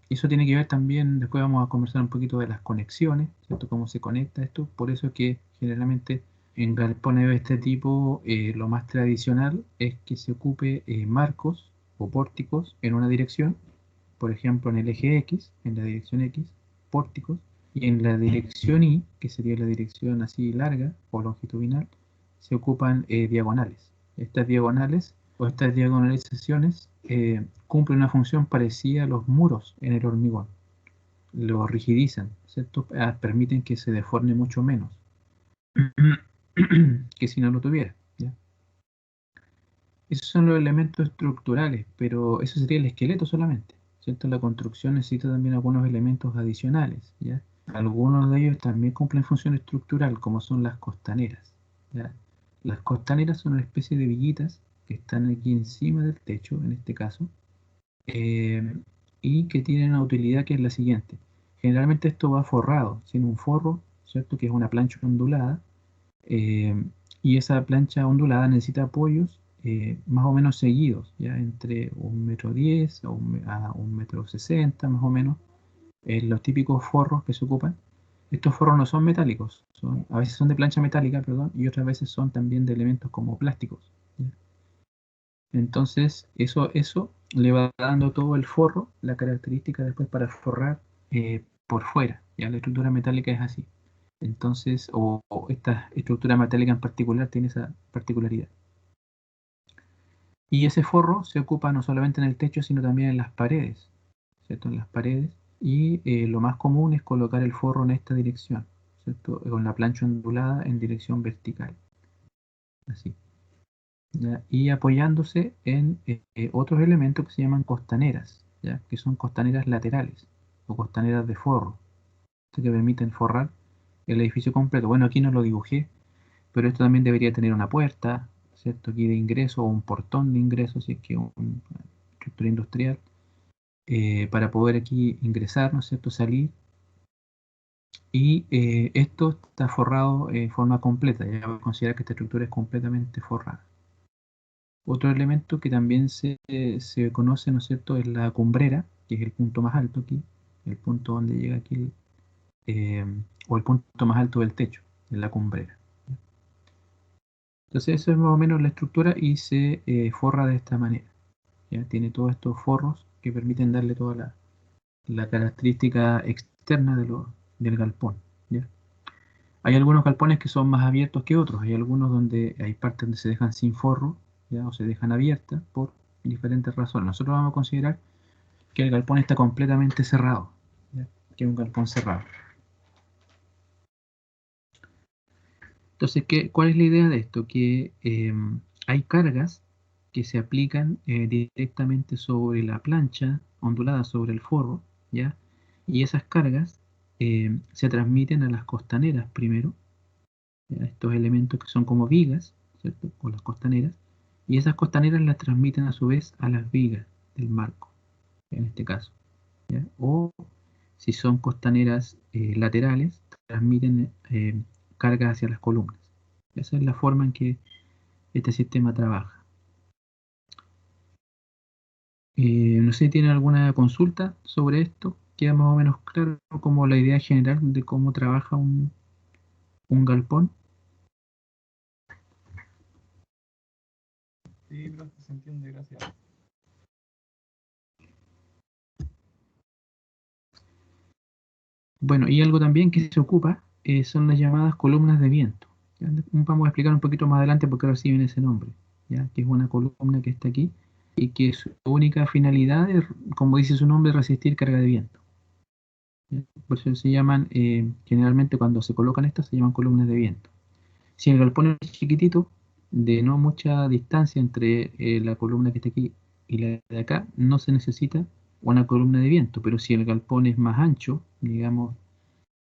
Eso tiene que ver también, después vamos a conversar un poquito de las conexiones, ¿cierto? Cómo se conecta esto. Por eso es que generalmente en galpones de este tipo lo más tradicional es que se ocupe marcos o pórticos en una dirección, por ejemplo en el eje X, en la dirección X, pórticos, y en la dirección Y, que sería la dirección así larga o longitudinal, se ocupan diagonales. Estas diagonales o estas diagonalizaciones cumplen una función parecida a los muros en el hormigón. Lo rigidizan, ¿cierto? Permiten que se deforme mucho menos que si no lo tuviera, ¿ya? Esos son los elementos estructurales, pero eso sería el esqueleto solamente, ¿cierto? La construcción necesita también algunos elementos adicionales, ¿ya? Algunos de ellos también cumplen función estructural, como son las costaneras, ¿ya? Las costaneras son una especie de viguitas que están aquí encima del techo, en este caso, eh, y que tienen una utilidad que es la siguiente. Generalmente esto va forrado, sin un forro, ¿cierto? Que es una plancha ondulada, eh, y esa plancha ondulada necesita apoyos más o menos seguidos, ya entre 1,10 m a 1,60 m más o menos, los típicos forros que se ocupan. Estos forros no son metálicos, a veces son de plancha metálica, perdón, y otras veces son también de elementos como plásticos, ¿ya? Entonces, eso le va dando todo el forro, la característica después para forrar por fuera, ¿ya? La estructura metálica es así. Entonces, o esta estructura metálica en particular tiene esa particularidad. Y ese forro se ocupa no solamente en el techo, sino también en las paredes, ¿cierto? En las paredes. Y lo más común es colocar el forro en esta dirección, ¿cierto? Con la plancha ondulada en dirección vertical, así, ¿ya? Y apoyándose en otros elementos que se llaman costaneras, ¿ya? Que son costaneras laterales o costaneras de forro, que permiten forrar el edificio completo. Bueno, aquí no lo dibujé, pero esto también debería tener una puerta, ¿cierto? Aquí de ingreso o un portón de ingreso, si es que una estructura industrial, para poder aquí ingresar, ¿no es cierto? Salir. Y esto está forrado de forma completa, ya voy a considerar que esta estructura es completamente forrada. Otro elemento que también se conoce, ¿no es cierto?, es la cumbrera, que es el punto más alto aquí, el punto donde llega aquí, eh, o el punto más alto del techo, en la cumbrera. Entonces, eso es más o menos la estructura y se forra de esta manera. ¿Ya? Tiene todos estos forros que permiten darle toda la característica externa del galpón. ¿Ya? Hay algunos galpones que son más abiertos que otros. Hay algunos donde hay partes donde se dejan sin forro, ¿ya? O se dejan abiertas por diferentes razones. Nosotros vamos a considerar que el galpón está completamente cerrado, ¿ya? Que es un galpón cerrado. Entonces, ¿cuál es la idea de esto? Que hay cargas que se aplican directamente sobre la plancha ondulada, sobre el forro, ¿ya? Y esas cargas se transmiten a las costaneras primero, ¿ya? Estos elementos que son como vigas, ¿cierto? O las costaneras, y esas costaneras las transmiten a su vez a las vigas del marco, en este caso, ¿ya? O si son costaneras laterales, transmiten cargas hacia las columnas. Esa es la forma en que este sistema trabaja. No sé si tienen alguna consulta sobre esto. Queda más o menos claro como la idea general de cómo trabaja un galpón. Sí, profe, se entiende, gracias. Bueno, y algo también que se ocupa son las llamadas columnas de viento. ¿Ya? Vamos a explicar un poquito más adelante porque ahora sí viene ese nombre, ¿ya? Que es una columna que está aquí y que su única finalidad es, como dice su nombre, resistir carga de viento. ¿Ya? Por eso se llaman, generalmente cuando se colocan estas, se llaman columnas de viento. Si el galpón es chiquitito, de no mucha distancia entre la columna que está aquí y la de acá, no se necesita una columna de viento, pero si el galpón es más ancho, digamos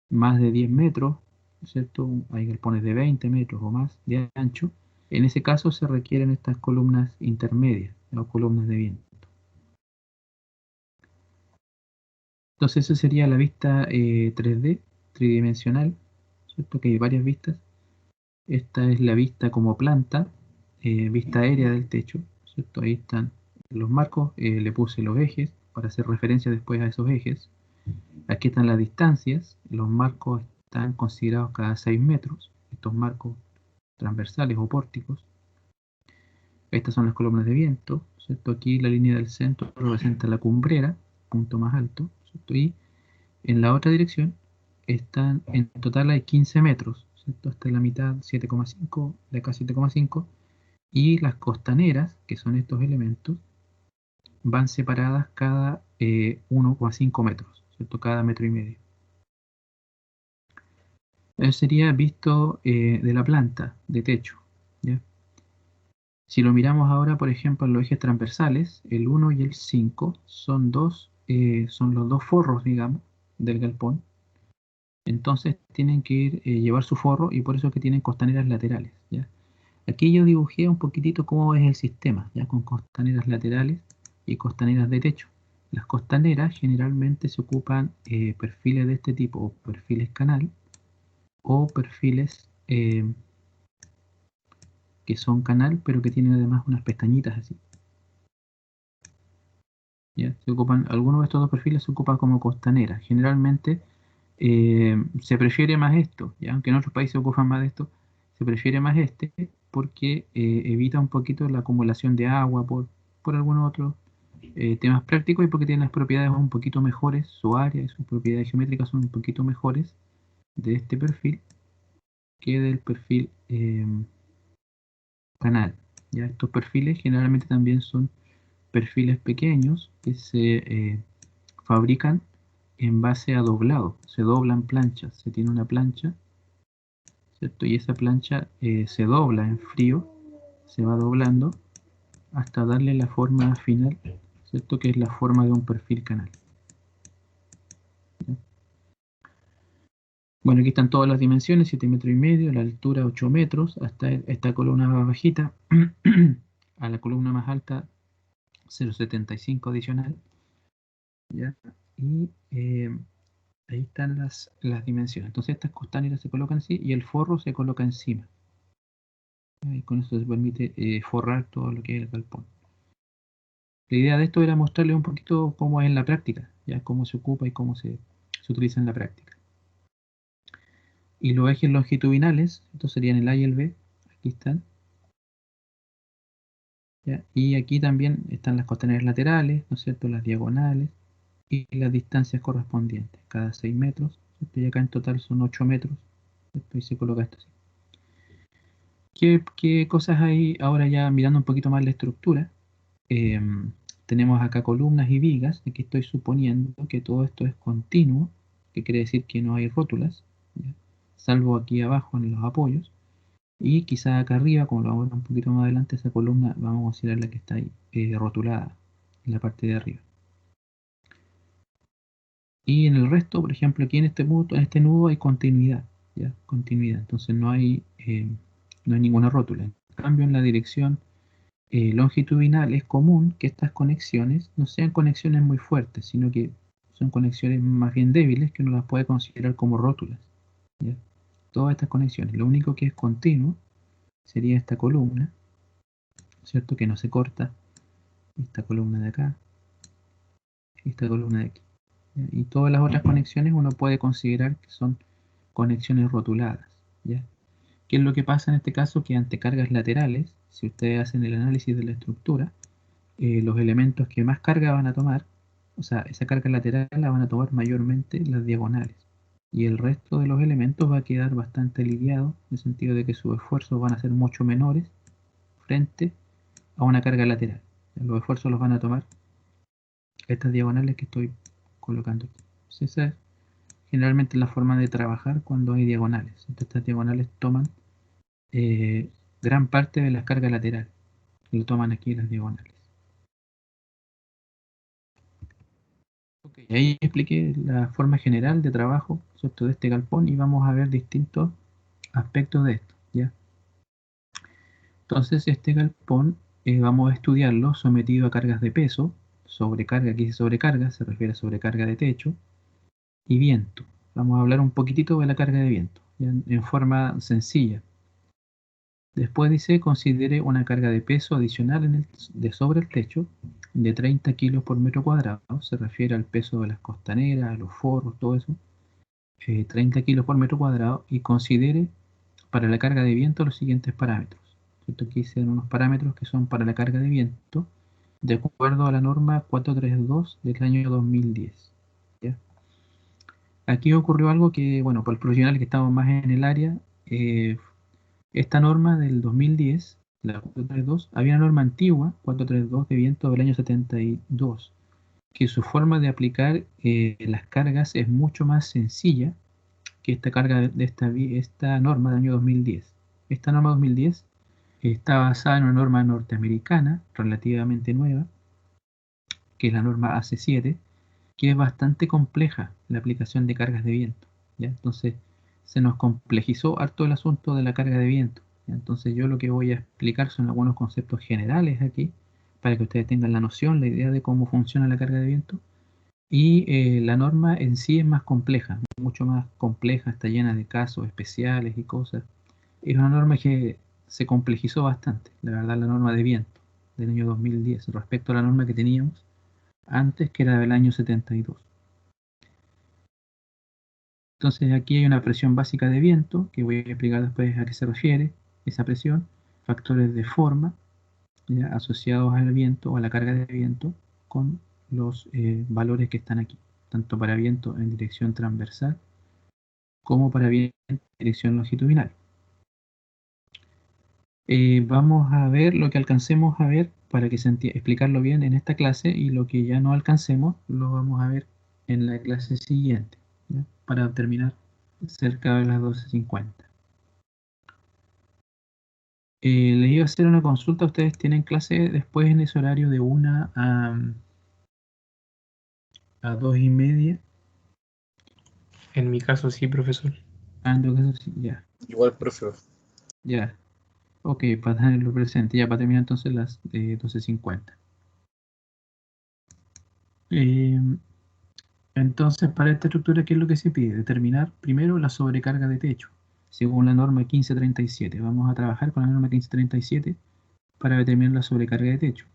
más de 10 metros, ¿cierto? Hay galpones de 20 metros o más de ancho, en ese caso se requieren estas columnas intermedias, o columnas de viento. Entonces esa sería la vista 3D, tridimensional, ¿cierto? Que hay varias vistas. Esta es la vista como planta, vista aérea del techo, ¿cierto? Ahí están los marcos, le puse los ejes para hacer referencia después a esos ejes. Aquí están las distancias, los marcos están considerados cada 6 metros, estos marcos transversales o pórticos. Estas son las columnas de viento, ¿cierto? Aquí la línea del centro representa la cumbrera, punto más alto, ¿cierto? Y en la otra dirección están, en total hay 15 metros, ¿cierto? Hasta la mitad 7,5, de acá 7,5, y las costaneras, que son estos elementos, van separadas cada 1,5 metros, ¿cierto? Cada metro y medio. Eso sería visto de la planta, de techo, ¿ya? Si lo miramos ahora, por ejemplo, en los ejes transversales, el 1 y el 5 son los dos forros, digamos, del galpón. Entonces tienen que llevar su forro y por eso es que tienen costaneras laterales, ¿ya? Aquí yo dibujé un poquitito cómo es el sistema, ya con costaneras laterales y costaneras de techo. Las costaneras generalmente se ocupan perfiles de este tipo, o perfiles canal, o perfiles que son canal, pero que tienen además unas pestañitas así. ¿Ya? Algunos de estos dos perfiles se ocupan como costanera. Generalmente Se prefiere más esto, ¿ya? Aunque en otros países ocupan más de esto, se prefiere más este porque evita un poquito la acumulación de agua por algunos otros temas prácticos y porque tiene las propiedades un poquito mejores, su área y sus propiedades geométricas son un poquito mejores de este perfil que del perfil canal. ¿Ya? Estos perfiles generalmente también son perfiles pequeños que se fabrican en base a doblado. Se doblan planchas. Se tiene una plancha, ¿cierto? Y esa plancha se dobla en frío, se va doblando hasta darle la forma final, ¿cierto? Que es la forma de un perfil canal. ¿Ya? Bueno, aquí están todas las dimensiones, 7,5 metros, la altura 8 metros, hasta esta columna más bajita, a la columna más alta 0,75 adicional, ¿ya? Y ahí están las dimensiones. Entonces estas costaneras se colocan así y el forro se coloca encima. Y con eso se permite forrar todo lo que es el galpón. La idea de esto era mostrarles un poquito cómo es en la práctica, ya cómo se ocupa y cómo se utiliza en la práctica. Y los ejes longitudinales, estos serían el A y el B, aquí están. ¿Ya? Y aquí también están las costaneras laterales, ¿no es cierto? Las diagonales y las distancias correspondientes, cada 6 metros, ¿cierto? Y acá en total son 8 metros, ¿cierto? Y se coloca esto así. ¿Qué cosas hay ahora ya mirando un poquito más la estructura? Eh, Tenemos acá columnas y vigas. Aquí estoy suponiendo que todo esto es continuo, que quiere decir que no hay rótulas, ¿ya? Salvo aquí abajo en los apoyos. Y quizá acá arriba, como lo vamos a ver un poquito más adelante, esa columna vamos a considerar la que está ahí rotulada en la parte de arriba. Y en el resto, por ejemplo, aquí en este nudo hay continuidad, ¿ya? Continuidad. Entonces no hay ninguna rótula. En cambio, en la dirección longitudinal es común que estas conexiones no sean conexiones muy fuertes, sino que son conexiones más bien débiles que uno las puede considerar como rótulas, ¿ya? Todas estas conexiones. Lo único que es continuo sería esta columna, ¿cierto? Que no se corta, esta columna de acá, esta columna de aquí, ¿ya? Y todas las otras conexiones uno puede considerar que son conexiones rotuladas, ¿ya? ¿Qué es lo que pasa en este caso? Que ante cargas laterales, si ustedes hacen el análisis de la estructura, los elementos que más carga van a tomar, o sea, esa carga lateral la van a tomar mayormente las diagonales. Y el resto de los elementos va a quedar bastante aliviado, en el sentido de que sus esfuerzos van a ser mucho menores frente a una carga lateral. Los esfuerzos los van a tomar estas diagonales que estoy colocando aquí. Entonces, esa es generalmente la forma de trabajar cuando hay diagonales. Entonces, estas diagonales toman eh, gran parte de la carga lateral. Lo toman aquí las diagonales. Ok, ahí expliqué la forma general de trabajo, ¿cierto? De este galpón y vamos a ver distintos aspectos de esto, ¿ya? Entonces, este galpón vamos a estudiarlo sometido a cargas de peso, sobrecarga, aquí dice sobrecarga, se refiere a sobrecarga de techo, y viento. Vamos a hablar un poquitito de la carga de viento, ¿ya? En forma sencilla. Después dice, considere una carga de peso adicional de sobre el techo de 30 kilos por metro cuadrado, se refiere al peso de las costaneras, los forros, todo eso, 30 kilos por metro cuadrado, y considere para la carga de viento los siguientes parámetros. ¿Cierto? Aquí dicen unos parámetros que son para la carga de viento de acuerdo a la norma 432 del año 2010. ¿Ya? Aquí ocurrió algo que, bueno, para el profesional que estamos más en el área, esta norma del 2010, la 432, había una norma antigua, 432 de viento del año 72, que su forma de aplicar las cargas es mucho más sencilla que esta carga de esta norma del año 2010. Esta norma 2010 está basada en una norma norteamericana relativamente nueva, que es la norma AC7, que es bastante compleja la aplicación de cargas de viento, ¿ya? Entonces se nos complejizó harto el asunto de la carga de viento, ¿ya? Entonces yo lo que voy a explicar son algunos conceptos generales aquí, para que ustedes tengan la noción, la idea de cómo funciona la carga de viento. Y la norma en sí es más compleja, mucho más compleja, está llena de casos especiales y cosas. Es una norma que se complejizó bastante, la verdad, la norma de viento del año 2010 respecto a la norma que teníamos antes, que era del año 72. Entonces aquí hay una presión básica de viento, que voy a explicar después a qué se refiere esa presión, factores de forma, ¿ya?, asociados al viento o a la carga de viento con los valores que están aquí, tanto para viento en dirección transversal como para viento en dirección longitudinal. Vamos a ver lo que alcancemos a ver para que explicarlo bien en esta clase, y lo que ya no alcancemos lo vamos a ver en la clase siguiente, ¿ya?, para terminar cerca de las 12:50. Les iba a hacer una consulta. Ustedes tienen clase después en ese horario de 1 a 2:30. En mi caso sí, profesor. En todo caso, sí, ya, Igual, profe. ya. Ok, para tenerlo presente, ya para terminar entonces las 12:50. Entonces, para esta estructura, ¿qué es lo que se pide? Determinar primero la sobrecarga de techo, según la norma 1537. Vamos a trabajar con la norma 1537 para determinar la sobrecarga de techo.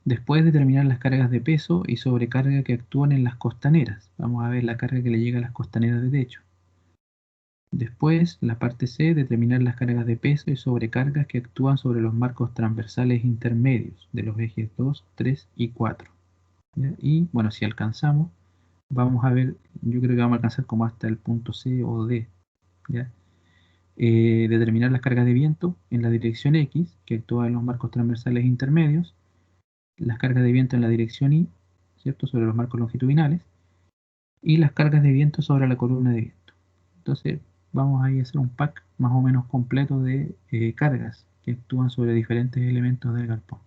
Después determinar las cargas de peso y sobrecarga que actúan en las costaneras. Vamos a ver la carga que le llega a las costaneras de techo. Después, la parte C, determinar las cargas de peso y sobrecargas que actúan sobre los marcos transversales intermedios de los ejes 2, 3 y 4. ¿Ya? Y bueno, si alcanzamos, vamos a ver, yo creo que vamos a alcanzar como hasta el punto C o D, ¿ya? Determinar las cargas de viento en la dirección X, que actúan en los marcos transversales intermedios, las cargas de viento en la dirección Y, ¿cierto?, sobre los marcos longitudinales, y las cargas de viento sobre la columna de viento. Entonces, vamos ahí a hacer un pack más o menos completo de cargas que actúan sobre diferentes elementos del galpón.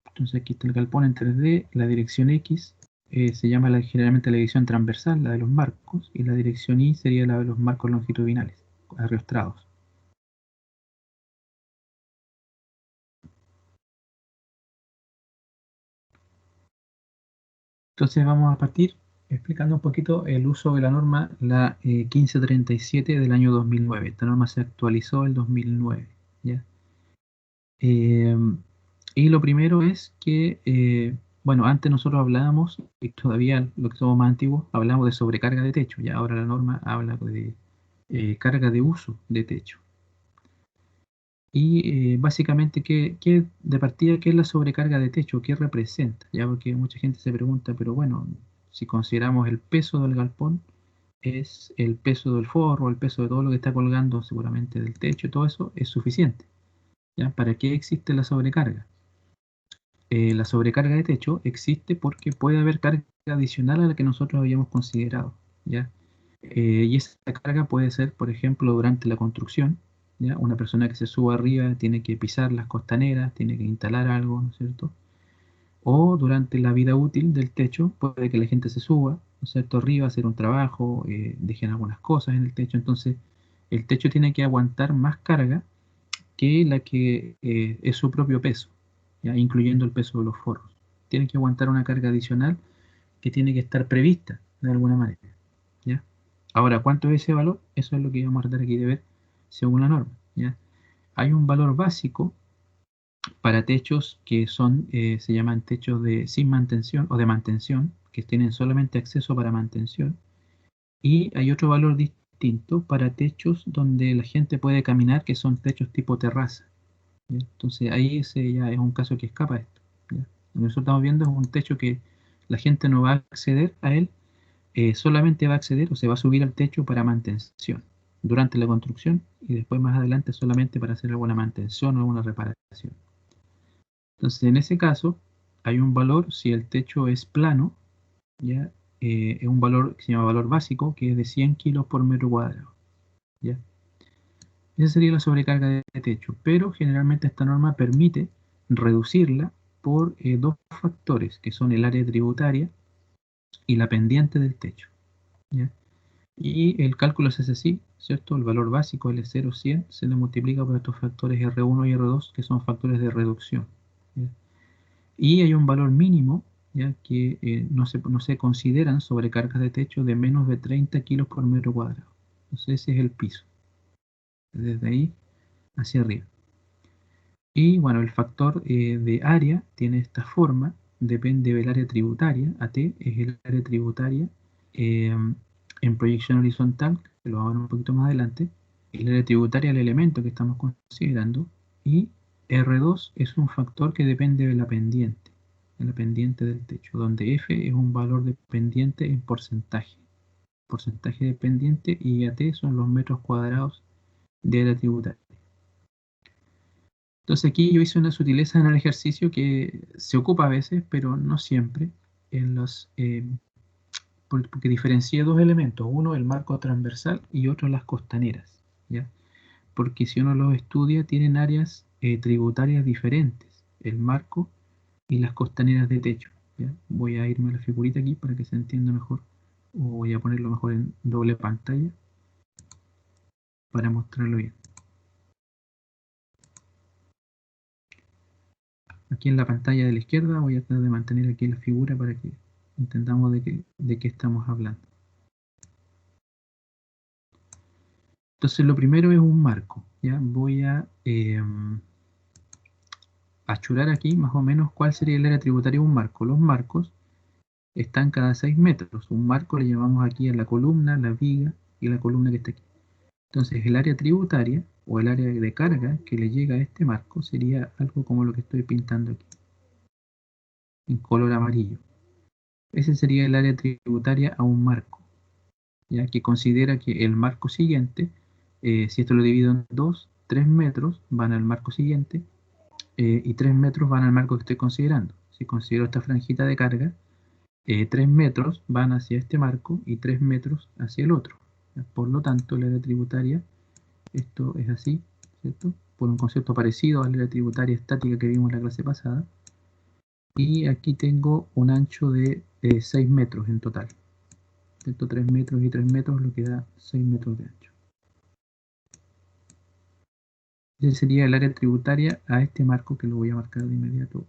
Entonces aquí está el galpón en 3D, la dirección X se llama generalmente la dirección transversal, la de los marcos, y la dirección Y sería la de los marcos longitudinales, arriostrados. Entonces vamos a partir explicando un poquito el uso de la norma, la 1537 del año 2009. Esta norma se actualizó en 2009, ¿ya? Y lo primero es que, bueno, antes nosotros hablábamos, y todavía lo que somos más antiguos, hablamos de sobrecarga de techo, y ahora la norma habla de carga de uso de techo. Y básicamente, de partida, ¿qué es la sobrecarga de techo? ¿Qué representa? Ya, porque mucha gente se pregunta, pero bueno, si consideramos el peso del galpón, es el peso del forro, el peso de todo lo que está colgando seguramente del techo, todo eso es suficiente, ¿ya? ¿Para qué existe la sobrecarga? La sobrecarga de techo existe porque puede haber carga adicional a la que nosotros habíamos considerado, ¿ya? Y esa carga puede ser, por ejemplo, durante la construcción, ¿ya? Una persona que se suba arriba tiene que pisar las costaneras, tiene que instalar algo, ¿no es cierto? O durante la vida útil del techo, puede que la gente se suba, ¿no es cierto?, arriba a hacer un trabajo, dejen algunas cosas en el techo. Entonces, el techo tiene que aguantar más carga que la que es su propio peso, ¿ya?, incluyendo el peso de los forros. Tiene que aguantar una carga adicional que tiene que estar prevista de alguna manera, ¿ya? Ahora, ¿cuánto es ese valor? Eso es lo que vamos a tratar aquí de ver según la norma, ¿ya? Hay un valor básico para techos que son, se llaman techos sin mantención o de mantención, que tienen solamente acceso para mantención. Y hay otro valor distinto para techos donde la gente puede caminar, que son techos tipo terraza, ¿ya? Entonces ahí ese ya es un caso que escapa a esto, ¿ya? Lo que nosotros estamos viendo es un techo que la gente no va a acceder a él, solamente va a acceder o se va a subir al techo para mantención durante la construcción, y después más adelante solamente para hacer alguna mantención o alguna reparación. Entonces en ese caso hay un valor, si el techo es plano, ¿ya? Es un valor que se llama valor básico, que es de 100 kilos por metro cuadrado, ¿ya? Esa sería la sobrecarga de techo, pero generalmente esta norma permite reducirla por dos factores, que son el área tributaria y la pendiente del techo, ¿ya? Y el cálculo se hace así, ¿cierto? El valor básico, L0, 100, se le multiplica por estos factores R1 y R2, que son factores de reducción, ¿ya? Y hay un valor mínimo, ¿ya?, que no se consideran sobrecargas de techo de menos de 30 kilos por metro cuadrado. Entonces ese es el piso, desde ahí hacia arriba. Y bueno, el factor de área tiene esta forma, depende del área tributaria, AT es el área tributaria en proyección horizontal, que lo vamos a ver un poquito más adelante, el área tributaria del elemento que estamos considerando, y R2 es un factor que depende de la pendiente del techo, donde F es un valor de pendiente en porcentaje de pendiente, y AT son los metros cuadrados de área tributaria. Entonces aquí yo hice una sutileza en el ejercicio que se ocupa a veces, pero no siempre, porque diferencié dos elementos, uno el marco transversal y otro las costaneras, ¿ya? Porque si uno los estudia tienen áreas tributarias diferentes, el marco y las costaneras de techo, ¿ya? Voy a irme a la figurita aquí para que se entienda mejor, o voy a ponerlo mejor en doble pantalla para mostrarlo bien. Aquí en la pantalla de la izquierda voy a tratar de mantener aquí la figura para que entendamos de qué estamos hablando. Entonces lo primero es un marco, ¿ya? Voy a achurar aquí más o menos cuál sería el área tributaria de un marco. Los marcos están cada 6 metros. Un marco le llamamos aquí a la columna, la viga y la columna que está aquí. Entonces el área tributaria o el área de carga que le llega a este marco sería algo como lo que estoy pintando aquí, en color amarillo. Ese sería el área tributaria a un marco, ya que considera que el marco siguiente, si esto lo divido en 2, 3 metros van al marco siguiente y 3 metros van al marco que estoy considerando. Si considero esta franjita de carga, 3 metros van hacia este marco y 3 metros hacia el otro. ¿Ya? Por lo tanto, el área tributaria, esto es así, ¿cierto? Por un concepto parecido al área tributaria estática que vimos en la clase pasada. Y aquí tengo un ancho de 6 metros en total. 3 metros y 3 metros, lo que da 6 metros de ancho. Ese sería el área tributaria a este marco que lo voy a marcar de inmediato.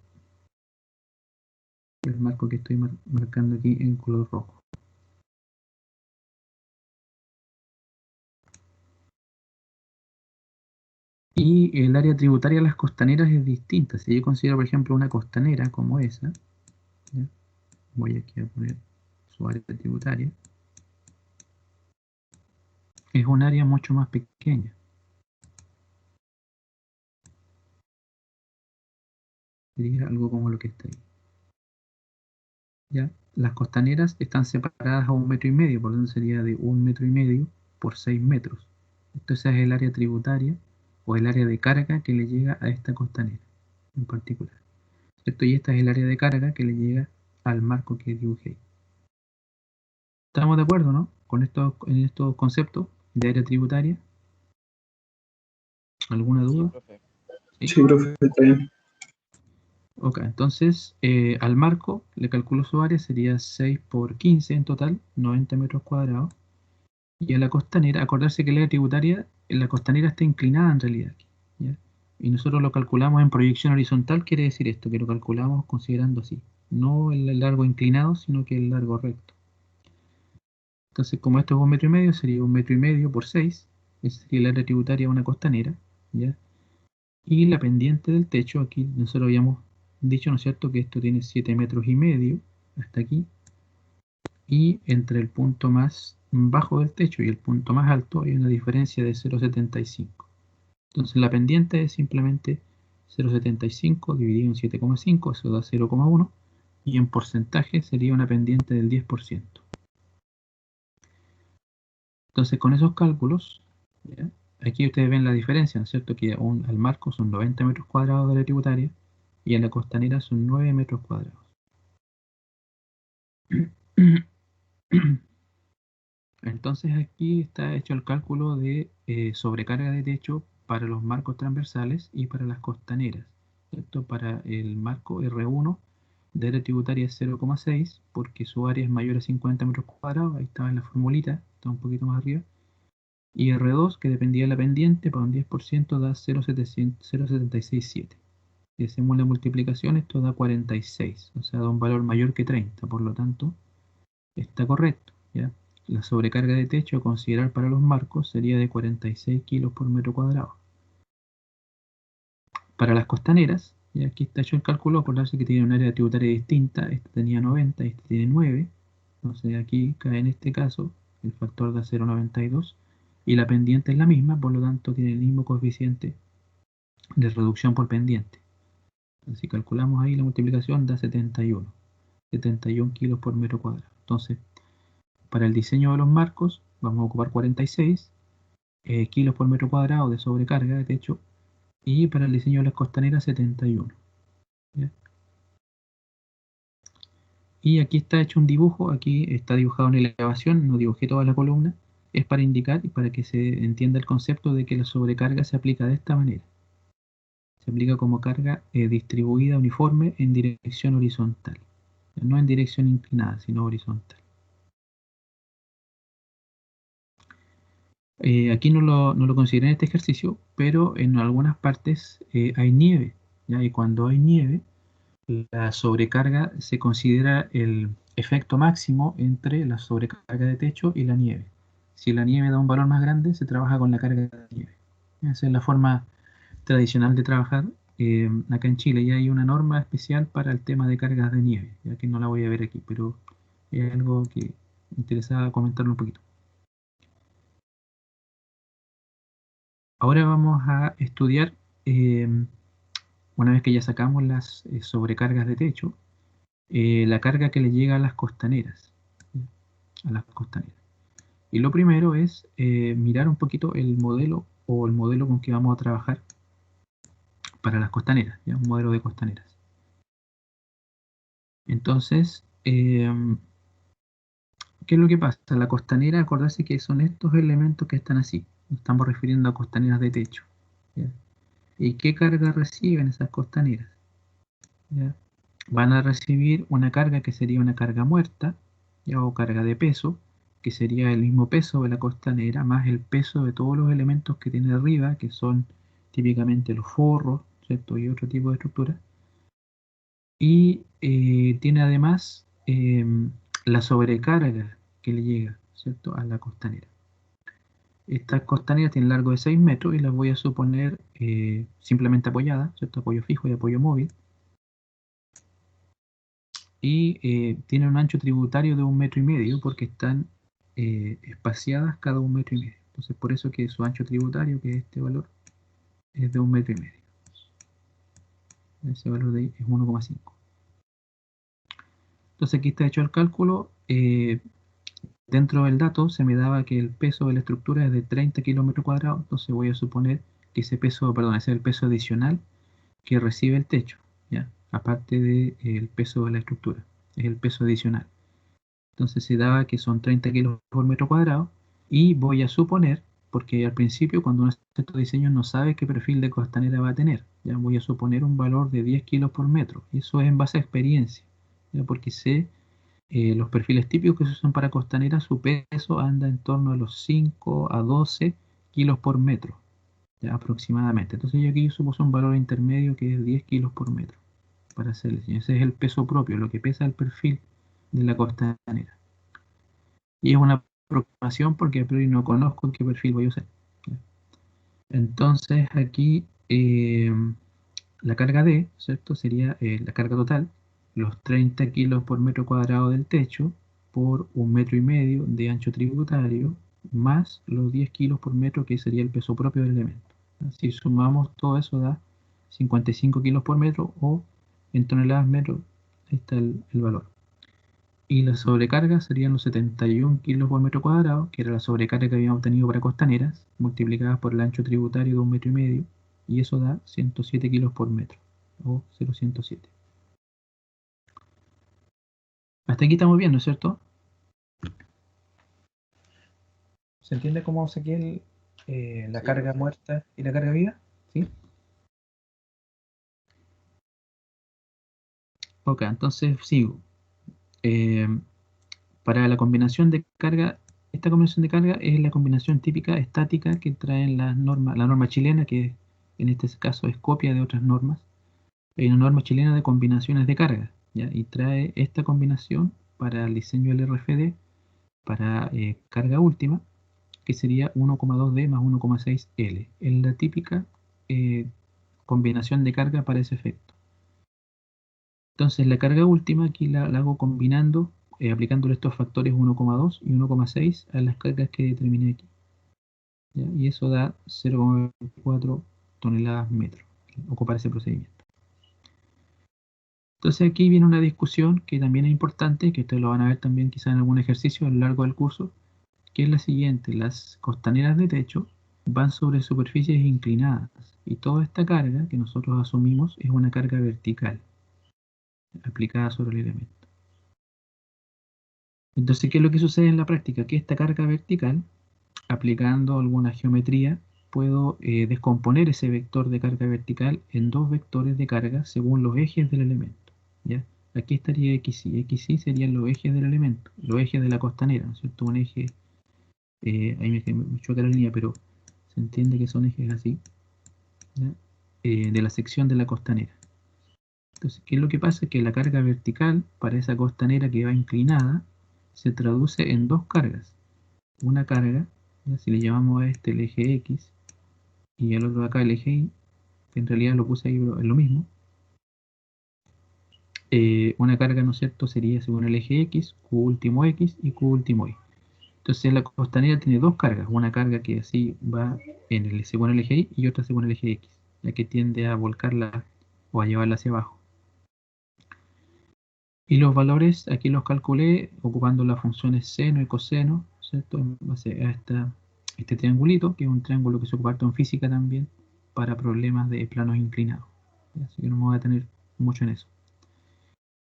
El marco que estoy marcando aquí en color rojo. Y el área tributaria a las costaneras es distinta. Si yo considero, por ejemplo, una costanera como esa, ¿ya? Voy aquí a poner su área tributaria, es un área mucho más pequeña. Sería algo como lo que está ahí. ¿Ya? Las costaneras están separadas a 1,5 metros, por lo tanto sería de 1,5 metros por 6 metros. Entonces es el área tributaria o el área de carga que le llega a esta costanera en particular, ¿cierto? Y esta es el área de carga que le llega al marco que dibujé. ¿Estamos de acuerdo, no? En estos conceptos de área tributaria. ¿Alguna Sí, duda? profe. Sí, profe, está bien. Ok, entonces al marco le calculo su área, sería 6 por 15 en total, 90 metros cuadrados. Y a la costanera, acordarse que la área tributaria, la costanera está inclinada en realidad, ¿ya? Y nosotros lo calculamos en proyección horizontal, quiere decir esto, que lo calculamos considerando así, no el largo inclinado, sino que el largo recto. Entonces, como esto es 1,5 metros, sería 1,5 metros por 6, esa sería el área tributaria de una costanera, ¿ya? Y la pendiente del techo, aquí nosotros habíamos dicho, ¿no es cierto?, que esto tiene 7,5 metros hasta aquí, y entre el punto más bajo del techo y el punto más alto hay una diferencia de 0,75. Entonces la pendiente es simplemente 0,75 dividido en 7,5, eso da 0,1, y en porcentaje sería una pendiente del 10%. Entonces con esos cálculos, ¿ya? Aquí ustedes ven la diferencia, ¿no es cierto? Que al marco son 90 metros cuadrados de la tributaria y a la costanera son 9 metros cuadrados. Entonces aquí está hecho el cálculo de sobrecarga de techo para los marcos transversales y para las costaneras, ¿cierto? Para el marco R1 de área tributaria es 0,6 porque su área es mayor a 50 metros cuadrados, ahí estaba en la formulita, está un poquito más arriba. Y R2, que dependía de la pendiente, para un 10% da 0,767. Si hacemos la multiplicación, esto da 46, o sea, da un valor mayor que 30, por lo tanto, está correcto, ¿ya? La sobrecarga de techo a considerar para los marcos sería de 46 kilos por metro cuadrado. Para las costaneras, y aquí está hecho el cálculo, acordarse que tiene un área tributaria distinta, este tenía 90, este tiene 9, entonces aquí cae en este caso el factor de 0,92 y la pendiente es la misma, por lo tanto tiene el mismo coeficiente de reducción por pendiente. Si calculamos ahí la multiplicación da 71 kilos por metro cuadrado. Entonces, para el diseño de los marcos vamos a ocupar 46 kilos por metro cuadrado de sobrecarga de techo, y para el diseño de las costaneras 71. ¿Ya? Y aquí está hecho un dibujo, aquí está dibujado en elevación, no dibujé toda la columna, es para indicar y para que se entienda el concepto de que la sobrecarga se aplica de esta manera. Se aplica como carga distribuida uniforme en dirección horizontal, no en dirección inclinada, sino horizontal. Aquí no lo consideré en este ejercicio, pero en algunas partes hay nieve, ¿ya? Y cuando hay nieve, la sobrecarga se considera el efecto máximo entre la sobrecarga de techo y la nieve. Si la nieve da un valor más grande, se trabaja con la carga de nieve. Esa es la forma tradicional de trabajar acá en Chile. Y hay una norma especial para el tema de cargas de nieve, ya que no la voy a ver aquí, pero es algo que me interesaba comentarlo un poquito. Ahora vamos a estudiar, una vez que ya sacamos las sobrecargas de techo, la carga que le llega a las costaneras. ¿Sí? A las costaneras. Y lo primero es mirar un poquito el modelo o el modelo con que vamos a trabajar para las costaneras, ¿ya? Un modelo de costaneras. Entonces, ¿qué es lo que pasa? La costanera, acordarse que son estos elementos que están así. Nos estamos refiriendo a costaneras de techo. ¿Ya? ¿Y qué carga reciben esas costaneras? ¿Ya? Van a recibir una carga que sería una carga muerta, ¿ya? O carga de peso, que sería el mismo peso de la costanera, más el peso de todos los elementos que tiene arriba, que son típicamente los forros, ¿cierto? Y otro tipo de estructura. Y tiene además la sobrecarga que le llega, ¿cierto? A la costanera. Estas costaneras tienen largo de 6 metros y las voy a suponer simplemente apoyadas, ¿cierto? Apoyo fijo y apoyo móvil. Y tienen un ancho tributario de 1,5 metros porque están espaciadas cada 1,5 metros. Entonces, por eso que su ancho tributario, que es este valor, es de 1,5 metros. Ese valor de ahí es 1,5. Entonces, aquí está hecho el cálculo. Dentro del dato se me daba que el peso de la estructura es de 30 kilómetros cuadrados. Entonces, voy a suponer que ese peso, perdón, ese es el peso adicional que recibe el techo, ¿ya? Aparte del peso de la estructura. Es el peso adicional. Entonces se daba que son 30 kilos por metro cuadrado y voy a suponer, porque al principio cuando uno hace estos diseños no sabe qué perfil de costanera va a tener, ya voy a suponer un valor de 10 kilos por metro, y eso es en base a experiencia, ya porque sé los perfiles típicos que se usan para costanera, su peso anda en torno a los 5 a 12 kilos por metro, ya aproximadamente. Entonces yo aquí supuse un valor intermedio que es 10 kilos por metro para hacer el diseño. Ese es el peso propio, lo que pesa el perfil de la costanera. Y es una aproximación porque a priori no conozco qué perfil voy a usar. Entonces aquí la carga D, ¿cierto? Sería la carga total, los 30 kilos por metro cuadrado del techo por 1,5 metros de ancho tributario, más los 10 kilos por metro que sería el peso propio del elemento. Si sumamos todo eso da 55 kilos por metro, o en toneladas metro, ahí está el valor. Y la sobrecarga serían los 71 kilos por metro cuadrado, que era la sobrecarga que habíamos obtenido para costaneras, multiplicadas por el ancho tributario de 1,5 metros, y eso da 107 kilos por metro, o 0,107. Hasta aquí estamos bien, ¿no es cierto? ¿Se entiende cómo saqué la carga muerta y la carga viva? ¿Sí? Ok, entonces sigo. Eh, para la combinación de carga, esta combinación de carga es la combinación típica estática que traen las normas, la norma chilena, que en este caso es copia de otras normas. Hay una norma chilena de combinaciones de carga, ¿ya? Y trae esta combinación para el diseño del RFD para carga última, que sería 1,2D más 1,6L. Es la típica combinación de carga para ese efecto. Entonces la carga última aquí la hago combinando, aplicándole estos factores 1,2 y 1,6 a las cargas que determiné aquí. ¿Ya? Y eso da 0,4 toneladas metro, ocupar ese procedimiento. Entonces aquí viene una discusión que también es importante, que ustedes lo van a ver también quizá en algún ejercicio a lo largo del curso, que es la siguiente: las costaneras de techo van sobre superficies inclinadas y toda esta carga que nosotros asumimos es una carga vertical aplicada sobre el elemento. Entonces, ¿qué es lo que sucede en la práctica? Que esta carga vertical, aplicando alguna geometría, puedo descomponer ese vector de carga vertical en dos vectores de carga según los ejes del elemento. ¿Ya? Aquí estaría X y X y serían los ejes del elemento, los ejes de la costanera, ¿no es cierto? Un eje, ahí me choca la línea, pero se entiende que son ejes así, ¿ya? De la sección de la costanera. Entonces, ¿qué es lo que pasa? Que la carga vertical para esa costanera que va inclinada se traduce en dos cargas. Una carga, ¿ya? Si le llamamos a este el eje X y al otro acá el eje Y, que en realidad lo puse ahí, pero es lo mismo. Una carga, ¿no es cierto?, sería según el eje X, Q último X y Q último Y. Entonces la costanera tiene dos cargas, una carga que así va según el eje Y y otra según el eje X, la que tiende a volcarla o a llevarla hacia abajo. Y los valores aquí los calculé ocupando las funciones seno y coseno, ¿cierto? En base a este triangulito, que es un triángulo que se ocupa harto en física también, para problemas de planos inclinados. Así que no me voy a tener mucho en eso.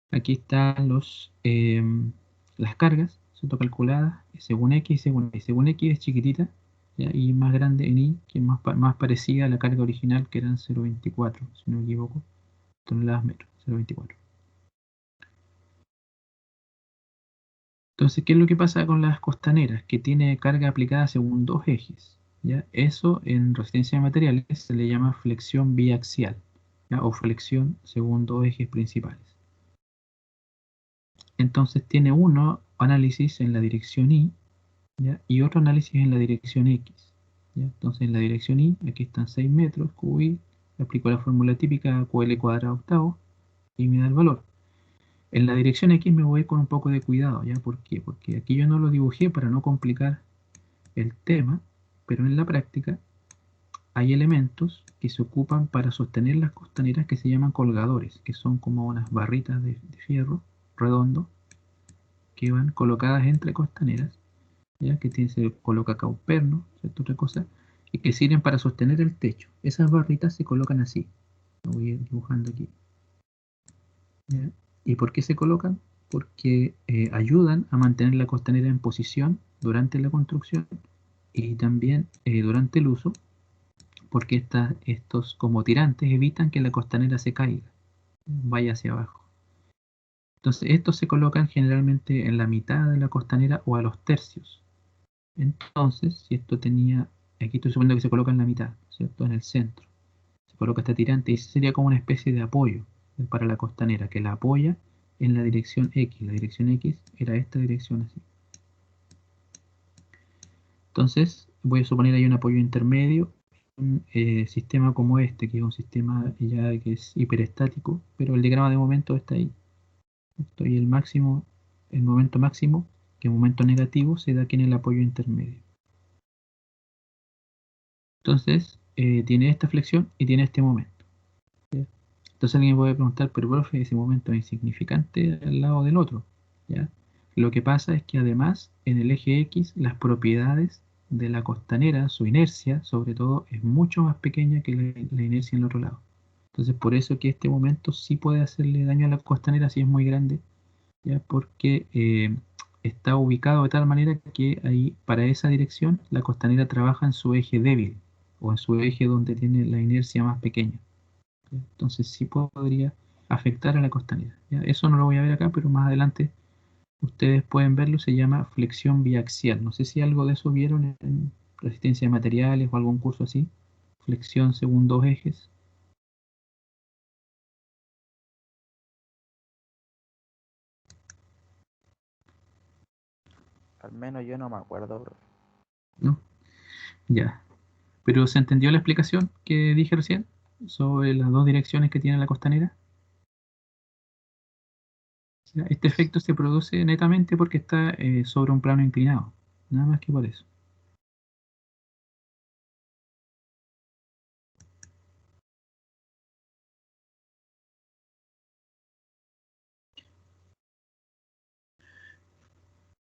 Aquí están las cargas, ¿cierto? Calculadas según X y según Y. Según X es chiquitita, ¿ya? Y más grande en Y, que es más parecida a la carga original, que eran 0,24, si no me equivoco, toneladas metro, 0,24. Entonces, ¿qué es lo que pasa con las costaneras? Que tiene carga aplicada según dos ejes, ¿ya? Eso en resistencia de materiales se le llama flexión biaxial, ¿ya? O flexión según dos ejes principales. Entonces tiene uno análisis en la dirección Y, ¿ya? Y otro análisis en la dirección X, ¿ya? Entonces en la dirección Y, aquí están 6 metros, QI, aplico la fórmula típica QL cuadrado octavo y me da el valor. En la dirección X me voy con un poco de cuidado, ¿ya? ¿Por qué? Porque aquí yo no lo dibujé para no complicar el tema, pero en la práctica hay elementos que se ocupan para sostener las costaneras que se llaman colgadores, que son como unas barritas de fierro redondo que van colocadas entre costaneras, ¿ya? Se coloca acá un perno, ¿cierto? Otra cosa, y que sirven para sostener el techo. Esas barritas se colocan así, lo voy a ir dibujando aquí, ¿ya? ¿Y por qué se colocan? Porque ayudan a mantener la costanera en posición durante la construcción y también durante el uso, porque estos como tirantes evitan que la costanera se caiga, vaya hacia abajo. Entonces estos se colocan generalmente en la mitad de la costanera o a los tercios. Entonces, si esto tenía, aquí estoy suponiendo que se coloca en la mitad, ¿cierto? En el centro. Se coloca este tirante y ese sería como una especie de apoyo para la costanera, que la apoya en la dirección X. La dirección X era esta dirección así. Entonces, voy a suponer ahí un apoyo intermedio, un sistema como este, que es un sistema ya que es hiperestático, pero el diagrama de momento está ahí. Y el máximo, el momento máximo, que es momento negativo, se da aquí en el apoyo intermedio. Entonces, tiene esta flexión y tiene este momento, ¿ya? Entonces alguien puede preguntar, pero profe, ese momento es insignificante al lado del otro, ¿ya? Lo que pasa es que además en el eje X las propiedades de la costanera, su inercia sobre todo, es mucho más pequeña que la inercia en el otro lado. Entonces por eso que este momento sí puede hacerle daño a la costanera si es muy grande, ¿ya? Porque está ubicado de tal manera que ahí para esa dirección la costanera trabaja en su eje débil o en su eje donde tiene la inercia más pequeña, ¿ya? Entonces sí podría afectar a la costanera, ¿ya? Eso no lo voy a ver acá, pero más adelante ustedes pueden verlo, se llama flexión biaxial. No sé si algo de eso vieron en resistencia de materiales o algún curso así. Flexión según dos ejes. Al menos yo no me acuerdo, profe. ¿No? Ya. ¿Pero se entendió la explicación que dije recién? sobre las dos direcciones que tiene la costanera. O sea, este efecto se produce netamente porque está sobre un plano inclinado, nada más que por eso.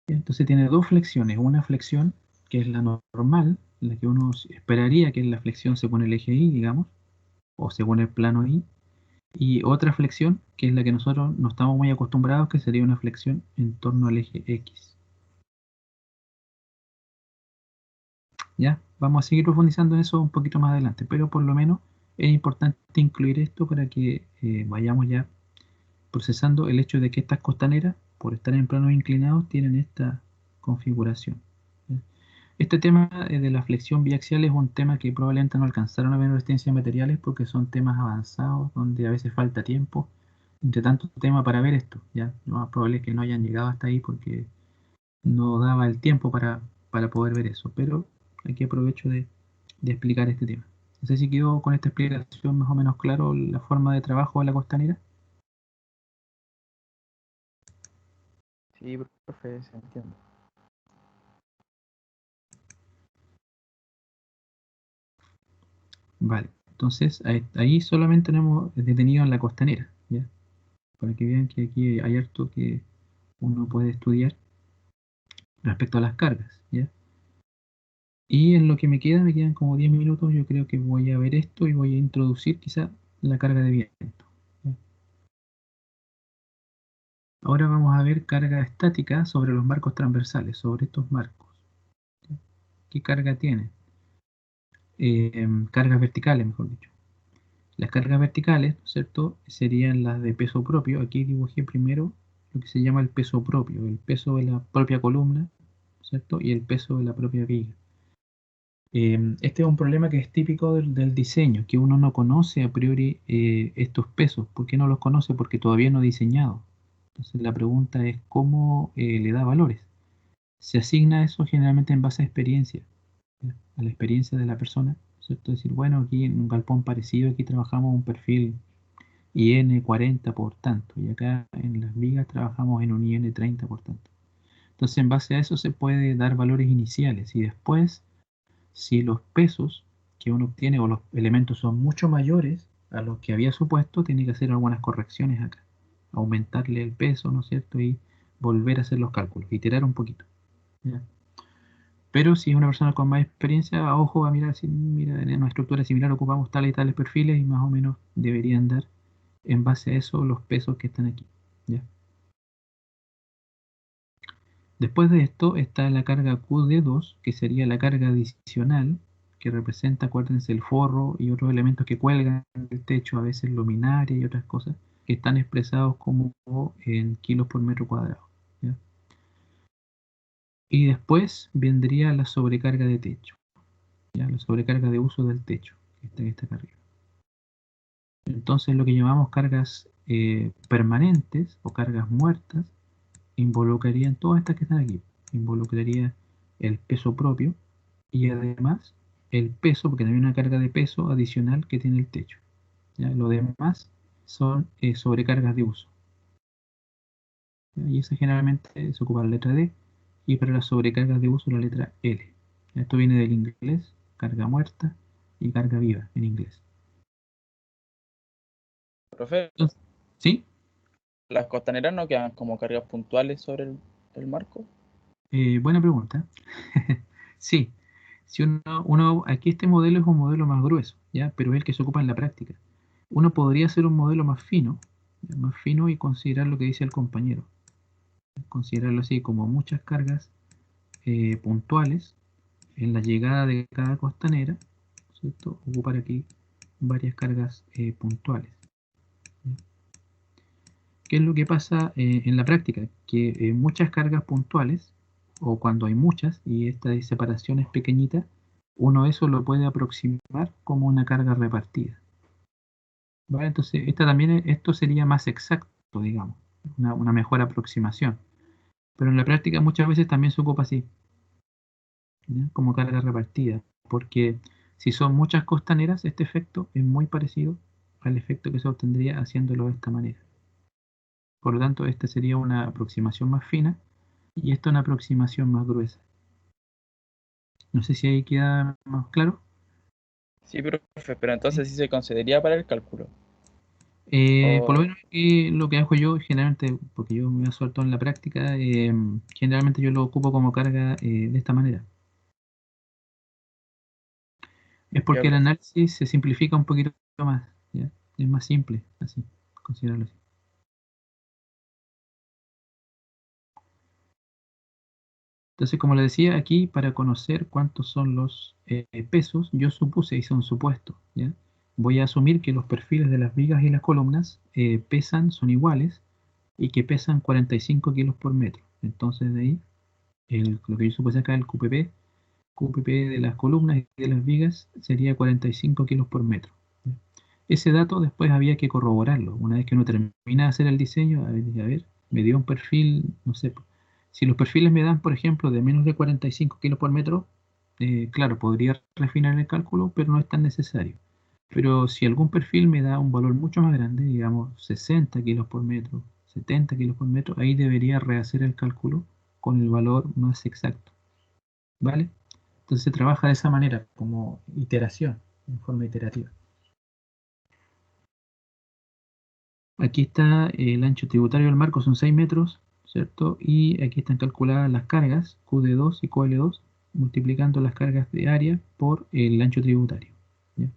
Entonces tiene dos flexiones, una flexión que es la normal, la que uno esperaría que es la flexión según el eje Y, digamos, o según el plano Y, y otra flexión que es la que nosotros no estamos muy acostumbrados, que sería una flexión en torno al eje X. ¿Ya? Vamos a seguir profundizando en eso un poquito más adelante, pero por lo menos es importante incluir esto para que vayamos ya procesando el hecho de que estas costaneras, por estar en planos inclinados, tienen esta configuración. ¿Ya? Este tema de la flexión biaxial es un tema que probablemente no alcanzaron a ver en resistencia de materiales porque son temas avanzados donde a veces falta tiempo entre tanto tema para ver esto. ¿Ya? Lo más probable es que no hayan llegado hasta ahí porque no daba el tiempo para poder ver eso, pero aquí aprovecho de explicar este tema. No sé si quedó con esta explicación más o menos claro la forma de trabajo de la costanera. Sí, profe, se entiende. Vale, entonces ahí solamente tenemos detenido en la costanera, ¿ya? Para que vean que aquí hay harto que uno puede estudiar respecto a las cargas, ¿ya? Y en lo que me quedan como 10 minutos, yo creo que voy a ver esto y voy a introducir quizá la carga de viento. ¿Ya? Ahora vamos a ver carga estática sobre los marcos transversales, sobre estos marcos. ¿Ya? ¿Qué carga tienen? Cargas verticales, mejor dicho. Las cargas verticales, ¿no es cierto?, serían las de peso propio. Aquí dibujé primero lo que se llama el peso propio, el peso de la propia columna, ¿no es cierto?, y el peso de la propia viga. Este es un problema que es típico del diseño, que uno no conoce a priori estos pesos. ¿Por qué no los conoce? Porque todavía no ha diseñado. Entonces la pregunta es cómo le da valores. Se asigna eso generalmente en base a experiencia, ¿ya? A la experiencia de la persona, ¿cierto? Decir, bueno, aquí en un galpón parecido, aquí trabajamos un perfil IN 40 por tanto, y acá en las vigas trabajamos en un IN 30 por tanto. Entonces en base a eso se puede dar valores iniciales y después, si los pesos que uno obtiene o los elementos son mucho mayores a los que había supuesto, tiene que hacer algunas correcciones acá, aumentarle el peso, ¿no es cierto? Y volver a hacer los cálculos, iterar un poquito, ¿ya? Pero si es una persona con más experiencia, ojo a mirar si mira, en una estructura similar ocupamos tales y tales perfiles y más o menos deberían dar en base a eso los pesos que están aquí, ¿ya? Después de esto está la carga QD2, que sería la carga adicional, que representa, acuérdense, el forro y otros elementos que cuelgan del techo, a veces luminaria y otras cosas, que están expresados como en kilos por metro cuadrado, ¿ya? Y después vendría la sobrecarga de techo, ¿ya? La sobrecarga de uso del techo, que está acá arriba. Entonces lo que llamamos cargas permanentes o cargas muertas involucrarían todas estas que están aquí. Involucraría el peso propio y además el peso, porque también hay una carga de peso adicional que tiene el techo. ¿Ya? Lo demás son sobrecargas de uso. ¿Ya? Y esa generalmente se ocupa la letra D y para las sobrecargas de uso la letra L. Esto viene del inglés, carga muerta y carga viva en inglés. Profe, Entonces, ¿sí? ¿las costaneras no quedan como cargas puntuales sobre el marco? Buena pregunta. Sí, si aquí este modelo es un modelo más grueso, ¿ya? Pero es el que se ocupa en la práctica. Uno podría hacer un modelo más fino, ¿ya? Más fino y considerar lo que dice el compañero. Considerarlo así como muchas cargas puntuales en la llegada de cada costanera, ¿cierto? Ocupar aquí varias cargas puntuales. ¿Ya? ¿Qué es lo que pasa en la práctica? Que muchas cargas puntuales, o cuando hay muchas y esta separación es pequeñita, uno eso lo puede aproximar como una carga repartida. ¿Vale? Entonces, esto sería más exacto, digamos, una mejor aproximación. Pero en la práctica muchas veces también se ocupa así, ¿ya? Como carga repartida, porque Si son muchas costaneras, este efecto es muy parecido al efecto que se obtendría haciéndolo de esta manera. Por lo tanto, esta sería una aproximación más fina y esta una aproximación más gruesa. No sé si ahí queda más claro. Sí, profe, pero entonces sí se consideraría para el cálculo. Por lo O menos lo que hago yo generalmente, porque yo me suelto en la práctica, generalmente yo lo ocupo como carga de esta manera. Es ya, porque el profe. análisis se simplifica un poquito más, ¿ya? Es más simple, así, considerarlo así. Entonces, como le decía, aquí para conocer cuántos son los pesos, yo supuse, hice un supuesto, ¿ya? Voy a asumir que los perfiles de las vigas y las columnas pesan, son iguales, y que pesan 45 kilos por metro. Entonces, de ahí, lo que yo supuse acá, el QPP de las columnas y de las vigas sería 45 kilos por metro. ¿Ya? Ese dato después había que corroborarlo. Una vez que uno termina de hacer el diseño, a ver, me dio un perfil, no sé, si los perfiles me dan, por ejemplo, de menos de 45 kilos por metro, claro, podría refinar el cálculo, pero no es tan necesario. Pero si algún perfil me da un valor mucho más grande, digamos 60 kilos por metro, 70 kilos por metro, ahí debería rehacer el cálculo con el valor más exacto. ¿Vale? Entonces se trabaja de esa manera, como iteración, en forma iterativa. Aquí está el ancho tributario del marco, son 6 metros, ¿cierto? Y aquí están calculadas las cargas, QD2 y QL2, multiplicando las cargas de área por el ancho tributario. ¿Ya?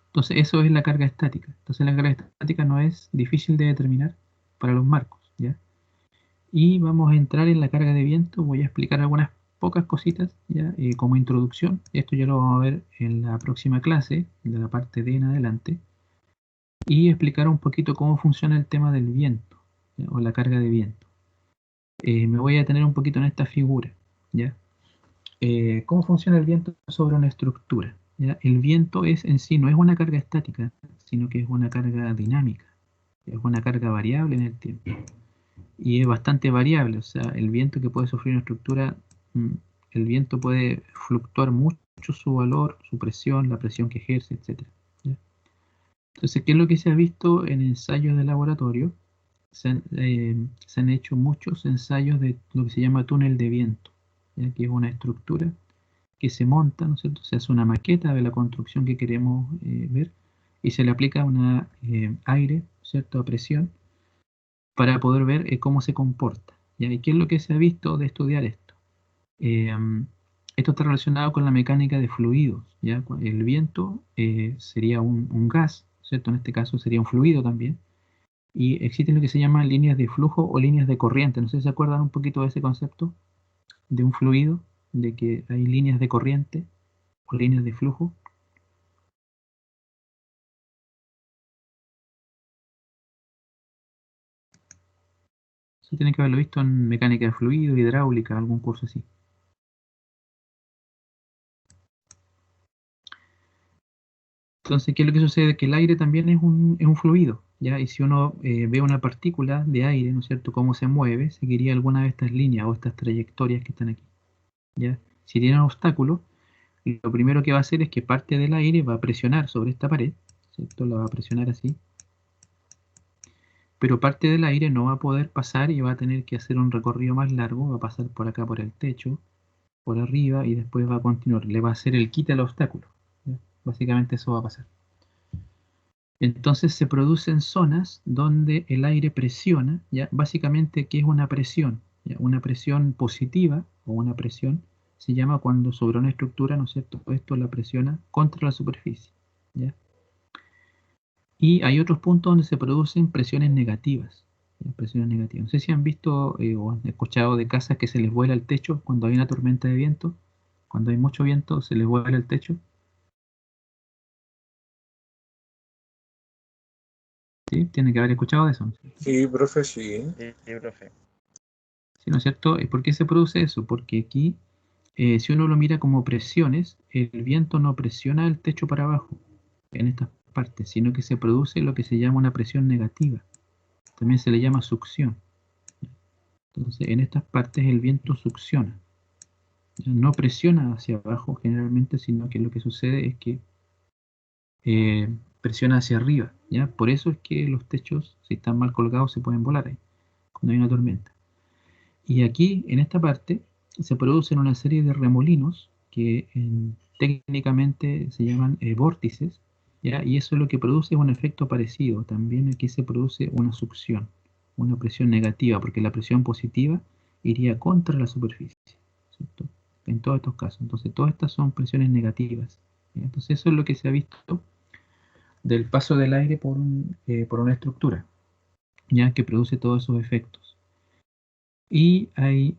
Entonces eso es la carga estática. Entonces la carga estática no es difícil de determinar para los marcos, ¿ya? Y vamos a entrar en la carga de viento. Voy a explicar algunas pocas cositas ya como introducción. Esto ya lo vamos a ver en la próxima clase, de la parte D en adelante. Y explicar un poquito cómo funciona el tema del viento, ¿ya? O la carga de viento. Me voy a detener un poquito en esta figura, ¿ya? ¿Cómo funciona el viento sobre una estructura? ¿Ya? El viento es en sí no es una carga estática, sino que es una carga dinámica, es una carga variable en el tiempo. Y es bastante variable, o sea, el viento que puede sufrir una estructura, mm, el viento puede fluctuar mucho su valor, su presión, la presión que ejerce, etc. ¿Ya? Entonces, ¿qué es lo que se ha visto en ensayos de laboratorio? Se han hecho muchos ensayos de lo que se llama túnel de viento, ¿ya? Que es una estructura que se monta, ¿no es cierto? Se hace una maqueta de la construcción que queremos ver y se le aplica una aire, ¿cierto? A presión para poder ver cómo se comporta. ¿Ya? ¿Y qué es lo que se ha visto de estudiar esto? Eh, Esto está relacionado con la mecánica de fluidos. ¿Ya? El viento sería un gas, ¿cierto? En este caso sería un fluido también. Y existen lo que se llaman líneas de flujo o líneas de corriente. No sé si se acuerdan un poquito de ese concepto de un fluido, de que hay líneas de corriente o líneas de flujo. Eso tienen que haberlo visto en mecánica de fluido, hidráulica, algún curso así. Entonces, ¿qué es lo que sucede? Que el aire también es un fluido, ¿ya? Y si uno ve una partícula de aire, ¿no es cierto?, cómo se mueve, seguiría alguna de estas líneas o estas trayectorias que están aquí, ¿ya? Si tiene un obstáculo, lo primero que va a hacer es que parte del aire va a presionar sobre esta pared, ¿cierto? La va a presionar así, pero parte del aire no va a poder pasar y va a tener que hacer un recorrido más largo, va a pasar por acá por el techo, por arriba y después va a continuar, le va a hacer el quita al obstáculo, ¿ya? Básicamente eso va a pasar. Entonces se producen zonas donde el aire presiona, ¿ya? Básicamente, ¿qué es una presión? ¿Ya? Una presión positiva o una presión se llama cuando sobre una estructura, ¿no es cierto? Esto la presiona contra la superficie, ¿ya? Y hay otros puntos donde se producen presiones negativas, ¿ya? Presiones negativas. No sé si han visto o han escuchado de casas que se les vuela el techo cuando hay una tormenta de viento. Cuando hay mucho viento se les vuela el techo, ¿sí? Tienen que haber escuchado de eso, ¿no es cierto? Sí, profe, sí. Sí, profe. ¿Sí, no es cierto? ¿Y por qué se produce eso? Porque aquí, si uno lo mira como presiones, el viento no presiona el techo para abajo en estas partes, sino que se produce lo que se llama una presión negativa. También se le llama succión. Entonces, en estas partes el viento succiona. No presiona hacia abajo generalmente, sino que lo que sucede es que presiona hacia arriba, ¿ya? Por eso es que los techos, si están mal colgados, se pueden volar ahí, cuando hay una tormenta. Y aquí, en esta parte, se producen una serie de remolinos que técnicamente se llaman vórtices, ¿ya? Y eso lo que produce es un efecto parecido. También aquí se produce una succión, una presión negativa, porque la presión positiva iría contra la superficie, ¿cierto? En todos estos casos. Entonces, todas estas son presiones negativas, ¿ya? Entonces, eso es lo que se ha visto del paso del aire por una estructura, ya que produce todos esos efectos. Y hay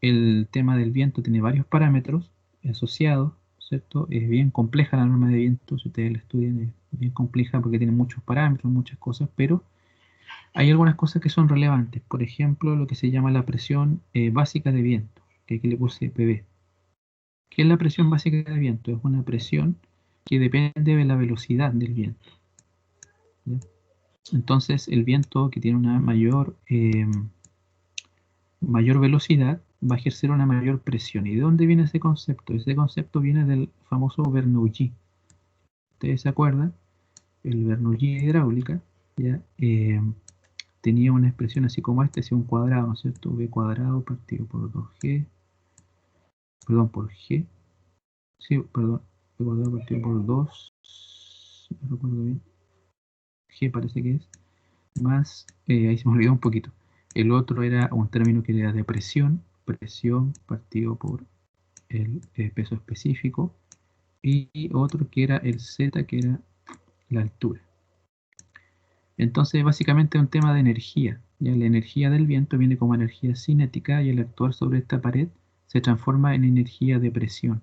el tema del viento, tiene varios parámetros asociados, ¿cierto? Es bien compleja la norma de viento, si ustedes la estudian es bien compleja porque tiene muchos parámetros, muchas cosas, pero hay algunas cosas que son relevantes. Por ejemplo, lo que se llama la presión básica de viento, que aquí le puse PB. ¿Qué es la presión básica de viento? Es una presión que depende de la velocidad del viento, ¿ya? Entonces, el viento que tiene una mayor velocidad va a ejercer una mayor presión. ¿Y de dónde viene ese concepto? Ese concepto viene del famoso Bernoulli. ¿Ustedes se acuerdan? El Bernoulli de hidráulica, ¿ya? Tenía una expresión así como esta, es un cuadrado, ¿no es cierto? B cuadrado partido por 2G, perdón, por G, sí, perdón, B cuadrado partido por 2, no recuerdo bien, G parece que es, más, ahí se me olvidó un poquito. El otro era un término que era de presión, presión partido por el peso específico, y otro que era el Z, que era la altura. Entonces, básicamente es un tema de energía. ¿Ya? La energía del viento viene como energía cinética y al actuar sobre esta pared se transforma en energía de presión.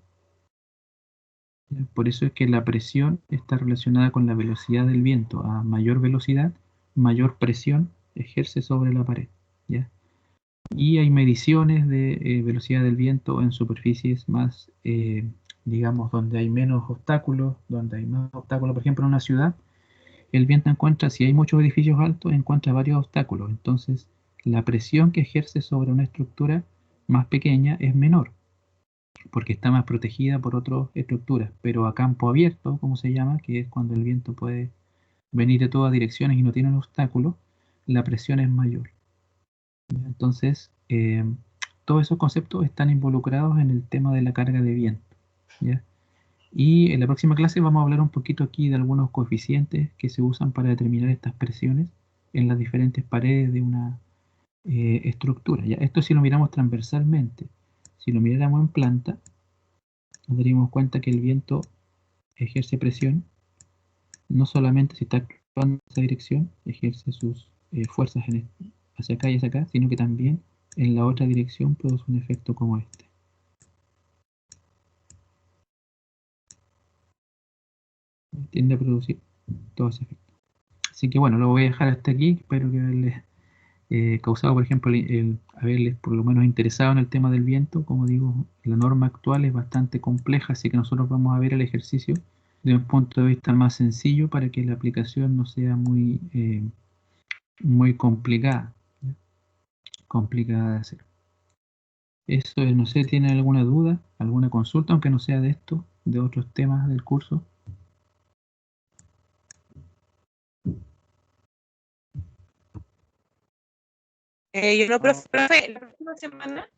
¿Ya? Por eso es que la presión está relacionada con la velocidad del viento. A mayor velocidad, mayor presión ejerce sobre la pared, ¿ya? Y hay mediciones de velocidad del viento en superficies más, digamos, donde hay menos obstáculos, donde hay más obstáculos. Por ejemplo, en una ciudad, el viento encuentra, si hay muchos edificios altos, encuentra varios obstáculos. Entonces, la presión que ejerce sobre una estructura más pequeña es menor, porque está más protegida por otras estructuras. Pero a campo abierto, como se llama, que es cuando el viento puede venir de todas direcciones y no tiene obstáculos, la presión es mayor. Entonces, todos esos conceptos están involucrados en el tema de la carga de viento, ¿ya? Y en la próxima clase vamos a hablar un poquito aquí de algunos coeficientes que se usan para determinar estas presiones en las diferentes paredes de una estructura, ¿ya? Esto si lo miramos transversalmente. Si lo miráramos en planta, nos daríamos cuenta que el viento ejerce presión, no solamente si está actuando en esa dirección, ejerce sus fuerzas hacia acá y hacia acá, sino que también en la otra dirección produce un efecto como este. Tiende a producir todo ese efecto. Así que bueno, lo voy a dejar hasta aquí. Espero que haberles causado, por ejemplo, haberles por lo menos interesado en el tema del viento. Como digo, la norma actual es bastante compleja, así que nosotros vamos a ver el ejercicio de un punto de vista más sencillo para que la aplicación no sea muy complicada, ¿ya? Complicada de hacer. Eso es, no sé, ¿tiene alguna duda, alguna consulta, aunque no sea de esto, de otros temas del curso? Yo no, profe, la próxima semana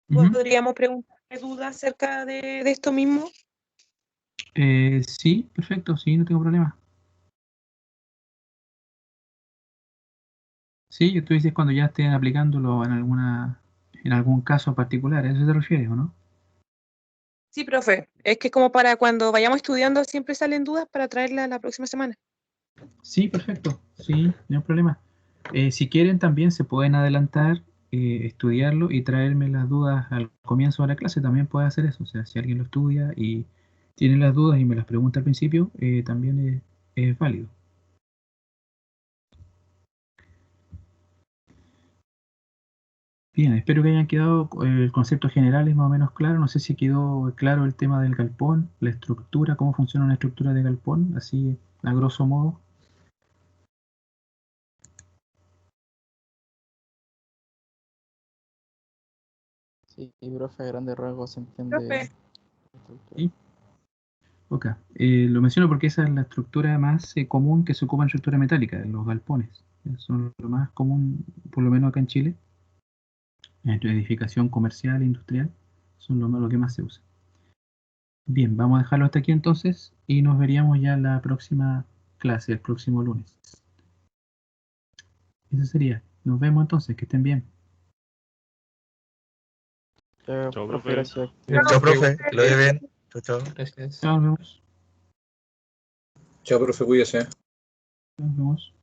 Ujú. podríamos preguntarle dudas acerca de esto mismo. Sí, perfecto, sí, no tengo problema. Sí, tú dices cuando ya estén aplicándolo en algún caso particular, ¿a eso te refieres o no? Sí, profe, es que como para cuando vayamos estudiando siempre salen dudas para traerla la próxima semana. Sí, perfecto, sí, no hay problema. Si quieren también se pueden adelantar, estudiarlo y traerme las dudas al comienzo de la clase, también puede hacer eso. O sea, si alguien lo estudia y tiene las dudas y me las pregunta al principio, también es válido. Bien, espero que hayan quedado conceptos generales más o menos claros. No sé si quedó claro el tema del galpón, la estructura, cómo funciona una estructura de galpón, así a grosso modo. Sí, profe, a grandes rasgos se entiende. Profe. la estructura. Sí. Ok. Lo menciono porque esa es la estructura más común que se ocupa en estructura metálica, los galpones. Son lo más común, por lo menos acá en Chile. En edificación comercial e industrial son lo que más se usa. Bien, vamos a dejarlo hasta aquí entonces y nos veríamos ya en la próxima clase, el próximo lunes. Eso sería. Nos vemos entonces, que estén bien. Ya, Chao, profe, profe. gracias. Chao, profe, que lo vaya bien. Chao, chao. Gracias. Chao, nos vemos. Chao, profe, cuídese. Nos vemos.